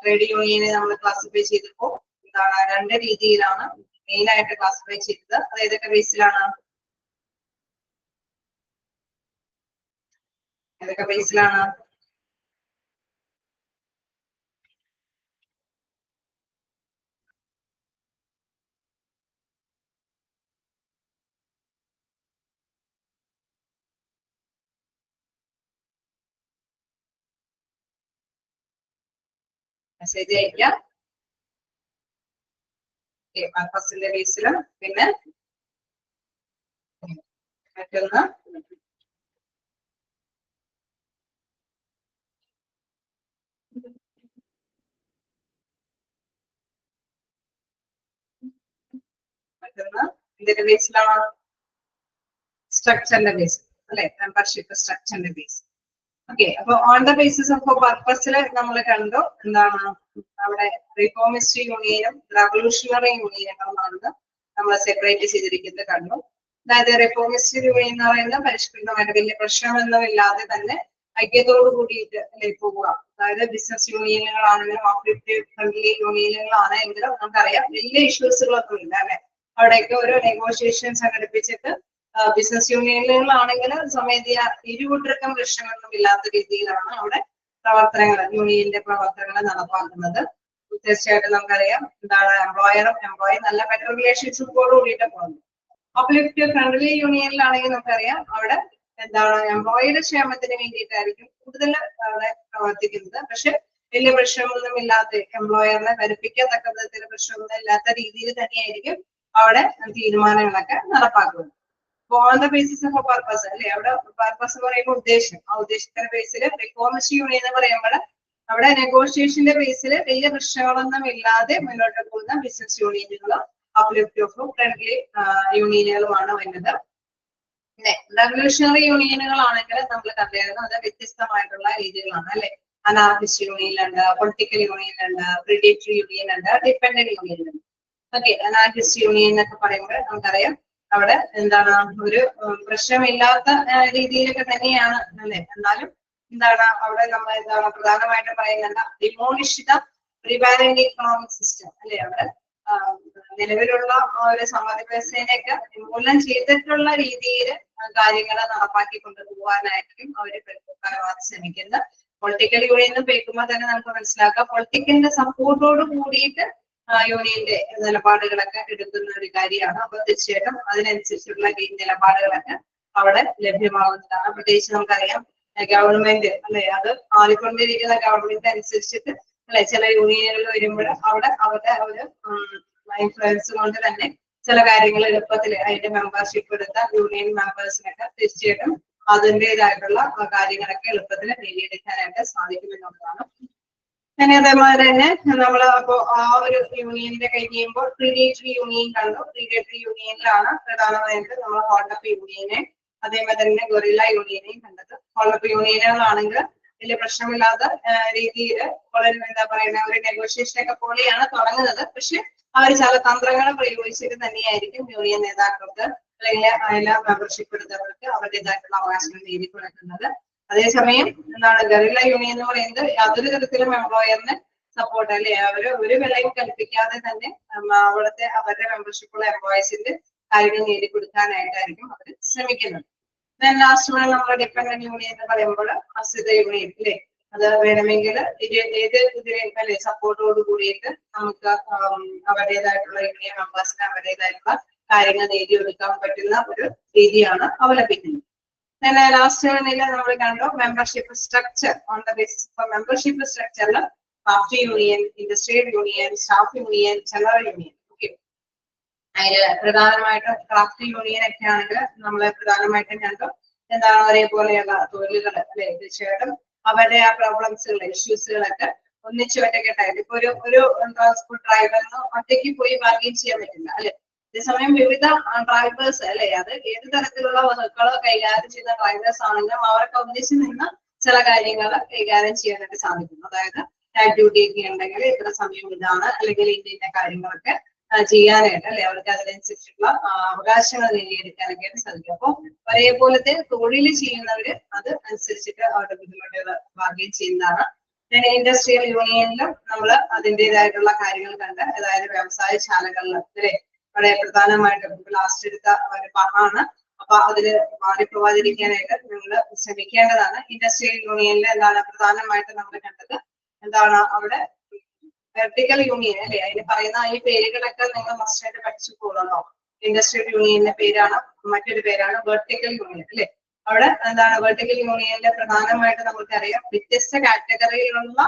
S1: ട്രേഡ് യൂണിയനെ നമ്മൾ ക്ലാസിഫൈ ചെയ്തപ്പോ എന്താണ്, 2 രീതിയിലാണ് മെയിൻ ആയിട്ട് ക്ലാസിഫൈ ചെയ്തത്. അത് ഏതൊക്കെ ബേസിലാണ്? ഏതൊക്കെ ബേസിലാണ്? മെസ്സേജ് അയക്കാം. പർപ്പസിന്റെ ബേസിലും, പിന്നെ മറ്റൊന്ന് ഇതിന്റെ ബേസിലാണ് സ്ട്രക്ചറിന്റെ ബേസ് അല്ലെ, മെമ്പർഷിപ്പ് സ്ട്രക്ചറിന്റെ ബേസ്. ഓക്കെ, അപ്പൊ ഓൺ ദ ബേസിസ് ഓഫ് പർപ്പസിൽ നമ്മൾ കണ്ടു എന്താണ് അവിടെ റിഫോമിസ്റ്റ് യൂണിയനും റവല്യൂഷണറി യൂണിയനുകളുമാണ് നമ്മൾ സെപ്പറേറ്റ് ചെയ്തിരിക്കുന്നത് കണ്ടു. അതായത് റിഫോമിസ്റ്റ് യൂണിയൻ എന്ന് പറയുന്നത് പരിഷ്കൃതമായിട്ട് വലിയ പ്രശ്നമൊന്നുമില്ലാതെ തന്നെ ഐക്യത്തോടു കൂടിയിട്ട് അല്ലെ പോവുക. അതായത് ബിസിനസ് യൂണിയനുകളാണെങ്കിലും കോപ്പറേറ്റീവ് ഫ്രണ്ട്ലി യൂണിയനുകളാണെങ്കിലും നമുക്കറിയാം വലിയ ഇഷ്യൂസുകളൊന്നും ഇല്ല അല്ലെ. അവിടെയൊക്കെ ഓരോ നെഗോഷിയേഷൻ സംഘടിപ്പിച്ചിട്ട് ബിസിനസ് യൂണിയനുകളാണെങ്കിൽ സ്വമേധയ ഇരുകൂട്ടർക്കും പ്രശ്നങ്ങളൊന്നും ഇല്ലാത്ത രീതിയിലാണ് അവിടെ പ്രവർത്തനങ്ങൾ, യൂണിയന്റെ പ്രവർത്തനങ്ങൾ നടപ്പാക്കുന്നത്. തീർച്ചയായിട്ടും നമുക്കറിയാം എന്താണ് എംപ്ലോയറും എംപ്ലോയി നല്ല ബെറ്റർ റിലേഷൻഷിപ്പോട് കൂടിയിട്ട് പോകുന്നു. കോപ്പറേറ്റീവ് ഫ്രണ്ട്ലി യൂണിയനിലാണെങ്കിൽ നമുക്കറിയാം അവിടെ എന്താണ് എംപ്ലോയിയുടെ ക്ഷേമത്തിന് വേണ്ടിയിട്ടായിരിക്കും കൂടുതൽ അവിടെ പ്രവർത്തിക്കുന്നത്. പക്ഷെ വലിയ പ്രശ്നമൊന്നും ഇല്ലാത്ത, എംപ്ലോയറിനെ ധരിപ്പിക്കത്തക്ക വിധത്തിൽ പ്രശ്നമൊന്നും ഇല്ലാത്ത രീതിയിൽ തന്നെയായിരിക്കും അവിടെ തീരുമാനങ്ങളൊക്കെ നടപ്പാക്കുന്നത്. On the basis of purpose അല്ലെ, അവിടെ പർപ്പസ് എന്ന് പറയുമ്പോൾ ഉദ്ദേശം, ആ ഉദ്ദേശത്തിന്റെ ബേസിൽ റിഫോമിസ്റ്റ് യൂണിയൻ എന്ന് പറയുമ്പോൾ അവിടെ നെഗോഷിയേഷന്റെ ബേസിൽ വലിയ പ്രശ്നങ്ങളൊന്നും ഇല്ലാതെ മുന്നോട്ട് പോകുന്ന ബിസിനസ് യൂണിയനുകളും കോപ്പറേറ്റീവ് ഫ്രണ്ട്ലി യൂണിയനുകളുമാണ് വരുന്നത്. റവല്യൂഷണറി യൂണിയനുകളാണെങ്കിൽ നമ്മൾ കണ്ടിരുന്നത് അത് വ്യത്യസ്തമായിട്ടുള്ള രീതികളാണ് അല്ലെ. അനാർക്കിസ്റ്റ് യൂണിയനുണ്ട്, പൊളിറ്റിക്കൽ യൂണിയനുണ്ട്, പ്രിഡേറ്ററി യൂണിയൻ ഉണ്ട്, ഡിപെൻഡന്റ് യൂണിയൻ ഉണ്ട്. ഓക്കെ, അനാർക്കിസ്റ്റ് യൂണിയൻ എന്നൊക്കെ പറയുമ്പോൾ നമുക്കറിയാം അവിടെ എന്താണ് ഒരു പ്രശ്നമില്ലാത്ത രീതിയിലൊക്കെ തന്നെയാണ് അല്ലെ. എന്നാലും എന്താണ് അവിടെ നമ്മൾ എന്താണ് പ്രധാനമായിട്ടും പറയുന്നത്, ഡിമോളിഷ് ദ പ്രിവാലന്റ് ഇക്കണോമിക് സിസ്റ്റം അല്ലെ. അവിടെ നിലവിലുള്ള ഒരു സമ്പദ് വ്യവസ്ഥേനെയൊക്കെ നിർമൂലനം ചെയ്തിട്ടുള്ള രീതിയിൽ കാര്യങ്ങൾ നടപ്പാക്കി കൊണ്ടുപോകാനായിരിക്കും അവര് പരമാവധി ശ്രമിക്കുന്നത്. പൊളിറ്റിക്കൽ യൂണിയൻ കേൾക്കുമ്പോൾ തന്നെ നമുക്ക് മനസ്സിലാക്കാം പൊളിറ്റിക്കലിന്റെ സപ്പോർട്ടോട് കൂടിയിട്ട് യൂണിയന്റെ നിലപാടുകളൊക്കെ എടുക്കുന്ന ഒരു കാര്യമാണ്. അപ്പൊ തീർച്ചയായിട്ടും അതിനനുസരിച്ചുള്ള നിലപാടുകളൊക്കെ അവിടെ ലഭ്യമാകുന്നതാണ്. പ്രത്യേകിച്ച് നമുക്കറിയാം ഗവൺമെന്റ് അല്ലെ, അത് മാറിക്കൊണ്ടിരിക്കുന്ന ഗവൺമെന്റ് അനുസരിച്ചിട്ട് അല്ലെ ചില യൂണിയനുകൾ വരുമ്പോൾ അവിടെ അവരുടെ ഒരു ഇൻഫ്ലുവൻസ് കൊണ്ട് തന്നെ ചില കാര്യങ്ങൾ എളുപ്പത്തിൽ അതിന്റെ മെമ്പർഷിപ്പ് എടുത്ത യൂണിയൻ മെമ്പേഴ്സിനൊക്കെ തീർച്ചയായിട്ടും അതിൻ്റെതായിട്ടുള്ള കാര്യങ്ങളൊക്കെ എളുപ്പത്തിൽ നേടിയെടുക്കാനായിട്ട് സാധിക്കുമെന്നുള്ളതാണ്. പിന്നെ അതേമാതിരി തന്നെ നമ്മൾ അപ്പോ ആ ഒരു യൂണിയന്റെ കഴിയുമ്പോൾ പ്രിഡേറ്ററി യൂണിയൻ കണ്ടു. പ്രിഡേറ്ററി യൂണിയനിലാണ് പ്രധാനമായിട്ട് നമ്മൾ ഹോൾഡപ്പ് യൂണിയനെ അതേമാതിരി തന്നെ ഗൊറില്ല യൂണിയനെയും കണ്ടത്. ഹോൾഡപ്പ് യൂണിയനുകളാണെങ്കിൽ വലിയ പ്രശ്നമില്ലാത്ത രീതിയിൽ വളരെ എന്താ പറയുന്ന ഒരു നെഗോഷിയേഷൻ ഒക്കെ പോലെയാണ് തുടങ്ങുന്നത്. പക്ഷെ അവർ ചില തന്ത്രങ്ങൾ പ്രയോഗിച്ചിട്ട് തന്നെയായിരിക്കും യൂണിയൻ നേതാക്കൾക്ക് അല്ലെങ്കിൽ അതിലെ മെമ്പർഷിപ്പ് എടുത്തവർക്ക് അവരുടേതായിട്ടുള്ള അവകാശങ്ങൾ നേടിക്കൊടുക്കുന്നത്. അതേസമയം എന്താണ് ഗറില്ല യൂണിയൻ എന്ന് പറയുന്നത് യാതൊരു തരത്തിലും എംപ്ലോയറിന് സപ്പോർട്ട് അല്ലെ, അവര് ഒരു വിലയും കൽപ്പിക്കാതെ തന്നെ അവിടുത്തെ അവരുടെ മെമ്പർഷിപ്പുള്ള എംപ്ലോയീസിന്റെ കാര്യങ്ങൾ നേടിക്കൊടുക്കാനായിട്ടായിരിക്കും അവർ ശ്രമിക്കുന്നത്. ലാസ്റ്റ് നമ്മുടെ ഡിപെൻഡന്റ് യൂണിയൻ എന്ന് പറയുമ്പോൾ ആശ്രിത യൂണിയൻ അല്ലെ, അത് വേണമെങ്കിൽ ഏത് ഇതിലെ സപ്പോർട്ടോട് കൂടിയിട്ട് നമുക്ക് അവരുടേതായിട്ടുള്ള യൂണിയൻ മെമ്പേഴ്സിന് അവരുടേതായിട്ടുള്ള കാര്യങ്ങൾ നേടിയെടുക്കാൻ പറ്റുന്ന ഒരു രീതിയാണ് അവലംബിക്കുന്നത്. ലാസ്റ്റ് നമ്മൾ കണ്ടു membership structure. On the basis of membership സ്ട്രക്ചറിൽ party union, industrial union, staff union, general union. Okay, അതിൽ പ്രധാനമായിട്ടും ക്രാഫ്റ്റ് യൂണിയൻ ഒക്കെ ആണെങ്കിൽ നമ്മൾ പ്രധാനമായിട്ടും കണ്ടു എന്താണ് ഒരേപോലെയുള്ള തൊഴിലുകൾ അല്ലെ. തീർച്ചയായിട്ടും അവരുടെ ആ പ്രോബ്ലംസുകൾ ഇഷ്യൂസുകളൊക്കെ ഒന്നിച്ചു ഒറ്റക്കെട്ടായിട്ട് ഇപ്പൊ ഒരു ട്രാൻസ്പോർട്ട് ഡ്രൈവറിന് ഒറ്റയ്ക്ക് പോയി ബാർഗെയിൻ ചെയ്യാൻ പറ്റില്ല അല്ലെ. അതേസമയം വിവിധ ഡ്രൈവേഴ്സ് അല്ലെ, അത് ഏത് തരത്തിലുള്ള വകുപ്പുകൾ കൈകാര്യം ചെയ്യുന്ന ഡ്രൈവേഴ്സ് ആണെങ്കിലും അവർക്ക് ഒന്നിച്ച് നിന്ന് ചില കാര്യങ്ങൾ കൈകാര്യം ചെയ്യാനായിട്ട് സാധിക്കും. അതായത് നൈറ്റ് ഡ്യൂട്ടി ഒക്കെ ഉണ്ടെങ്കിൽ ഇത്ര സമയം ഇതാണ്, അല്ലെങ്കിൽ ഇന്ന കാര്യങ്ങളൊക്കെ ചെയ്യാനായിട്ട് അല്ലെ, അവർക്ക് അതിനനുസരിച്ചുള്ള അവകാശങ്ങൾ നേടിയെടുക്കാനൊക്കെയാണ് സാധിക്കും. അപ്പൊ ഒരേപോലത്തെ തൊഴിൽ ചെയ്യുന്നവര് അത് അനുസരിച്ചിട്ട് അവരുടെ ബുദ്ധിമുട്ടുകൾ ബാർഗെയിൻ ചെയ്യുന്നതാണ്. ഇൻഡസ്ട്രിയൽ യൂണിയനിലും നമ്മൾ അതിൻ്റെതായിട്ടുള്ള കാര്യങ്ങൾ കണ്ട്, അതായത് വ്യവസായശാലകളിൽ അല്ലെ വളരെ പ്രധാനമായിട്ടും ലാസ്റ്റ് എടുത്ത ഒരു ഭാഗമാണ്. അപ്പൊ അതില് മാറിപ്പോവാതിരിക്കാനായിട്ട് നിങ്ങൾ ശ്രമിക്കേണ്ടതാണ്. ഇൻഡസ്ട്രിയൽ യൂണിയനിൽ എന്താണ് പ്രധാനമായിട്ട് നമ്മൾ കണ്ടത്, എന്താണ് അവിടെ വെർട്ടിക്കൽ യൂണിയൻ അല്ലെ, അതിന് പറയുന്ന ഈ പേരുകളൊക്കെ നിങ്ങൾ മസ്റ്റായിട്ട് പഠിച്ചു പോകണോ. ഇൻഡസ്ട്രിയൽ യൂണിയന്റെ പേരാണ്, മറ്റൊരു പേരാണ് വെർട്ടിക്കൽ യൂണിയൻ അല്ലെ. അവിടെ എന്താണ് വെർട്ടിക്കൽ യൂണിയനിലെ പ്രധാനമായിട്ട് നമുക്കറിയാം വ്യത്യസ്ത കാറ്റഗറിയിലുള്ള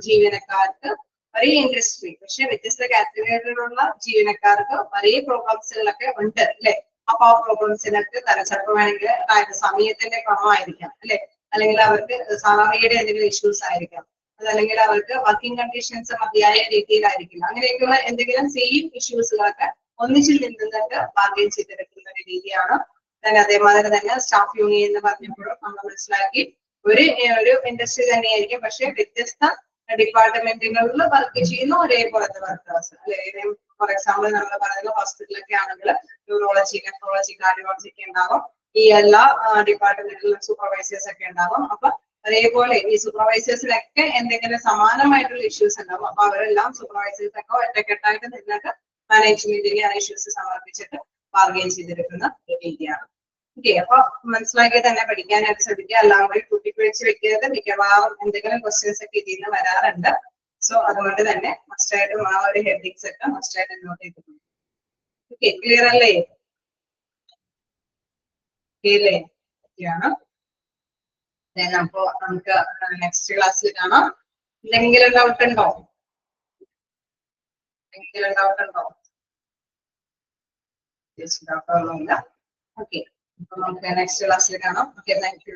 S1: ജീവനക്കാർക്ക് ഒരേ ഇൻഡസ്ട്രി, പക്ഷെ വ്യത്യസ്ത കാറ്റഗറിയിലുള്ള ജീവനക്കാർക്ക് ഒരേ പ്രോബ്ലംസുകളൊക്കെ ഉണ്ട് അല്ലെ. അപ്പൊ ആ പ്രോബ്ലംസിനൊക്കെ ചിലപ്പോൾ വേണമെങ്കിൽ സമയത്തിന്റെ ക്രമമായിരിക്കാം അല്ലെ, അല്ലെങ്കിൽ അവർക്ക് സാലറിയുടെ എന്തെങ്കിലും ഇഷ്യൂസ് ആയിരിക്കാം, അതല്ലെങ്കിൽ അവർക്ക് വർക്കിംഗ് കണ്ടീഷൻസ് മതിയായ രീതിയിലായിരിക്കില്ല. അങ്ങനെയൊക്കെയുള്ള എന്തെങ്കിലും സെയിം ഇഷ്യൂസുകളൊക്കെ ഒന്നിച്ചിൽ നിന്നിട്ട് ബാർഗെയിൻ ചെയ്തെടുക്കുന്ന ഒരു രീതിയാണ്. അതേമാതിരി തന്നെ സ്റ്റാഫ് യൂണിയൻ എന്ന് പറഞ്ഞപ്പോഴും നമ്മൾ മനസ്സിലാക്കി ഒരു ഇൻഡസ്ട്രി തന്നെയായിരിക്കും, പക്ഷെ വ്യത്യസ്ത ഡിപ്പാർട്ട്മെന്റുകളിൽ വർക്ക് ചെയ്യുന്ന ഒരേപോലത്തെ വർക്കേഴ്സ് അല്ലെ. ഫോർ എക്സാമ്പിൾ നമ്മൾ പറയുന്നത് ഹോസ്പിറ്റലൊക്കെ ആണെങ്കിൽ ന്യൂറോളജി, നെഫ്രോളജി, കാർഡിയോളജി ഒക്കെ ഉണ്ടാവും. ഈ എല്ലാ ഡിപ്പാർട്ട്മെന്റിലും സൂപ്പർവൈസേഴ്സ് ഒക്കെ ഉണ്ടാവും. അപ്പൊ അതേപോലെ ഈ സൂപ്പർവൈസേഴ്സിലൊക്കെ എന്തെങ്കിലും സമാനമായിട്ടുള്ള ഇഷ്യൂസ് ഉണ്ടാവും. അപ്പൊ അവരെല്ലാം സൂപ്പർവൈസേഴ്സ് ഒക്കെ ഒറ്റക്കെട്ടായിട്ട് നിന്നിട്ട് മാനേജ്മെന്റിന് ആ ഇഷ്യൂസ് സമർപ്പിച്ചിട്ട് ബാർഗെയിൻ ചെയ്തെടുക്കുന്ന ഒരു രീതിയാണ്. ഓക്കെ, അപ്പൊ മനസ്സിലാക്കി തന്നെ പഠിക്കാനായിട്ട് ശ്രദ്ധിക്കുക. എല്ലാം കൂടി കൂട്ടിക്കുഴിച്ച് വെക്കരുത്. മിക്കവാറും എന്തെങ്കിലും ക്വസ്റ്റ്യൻസ് ഒക്കെ ഇതിൽ നിന്ന് വരാറുണ്ട്. സോ അതുകൊണ്ട് തന്നെ മസ്റ്റായിട്ടും ആ ഒരു ഹെഡിങ്സ് ഒക്കെ മസ്റ്റായിട്ട് നോട്ട് ചെയ്തിട്ടുണ്ട്. ഓക്കെ, ക്ലിയർ അല്ലേ? ക്ലിയർ ആണ്. അപ്പൊ നമുക്ക് നെക്സ്റ്റ് ക്ലാസ്സിൽ കാണാം. എന്തെങ്കിലും ഡൗട്ട് ഉണ്ടോ? ഡൗട്ടൊന്നുമില്ല. ഓക്കെ, അപ്പൊ നമുക്ക് നെക്സ്റ്റ് ക്ലാസ്സിൽ കാണാം. Okay, thank you.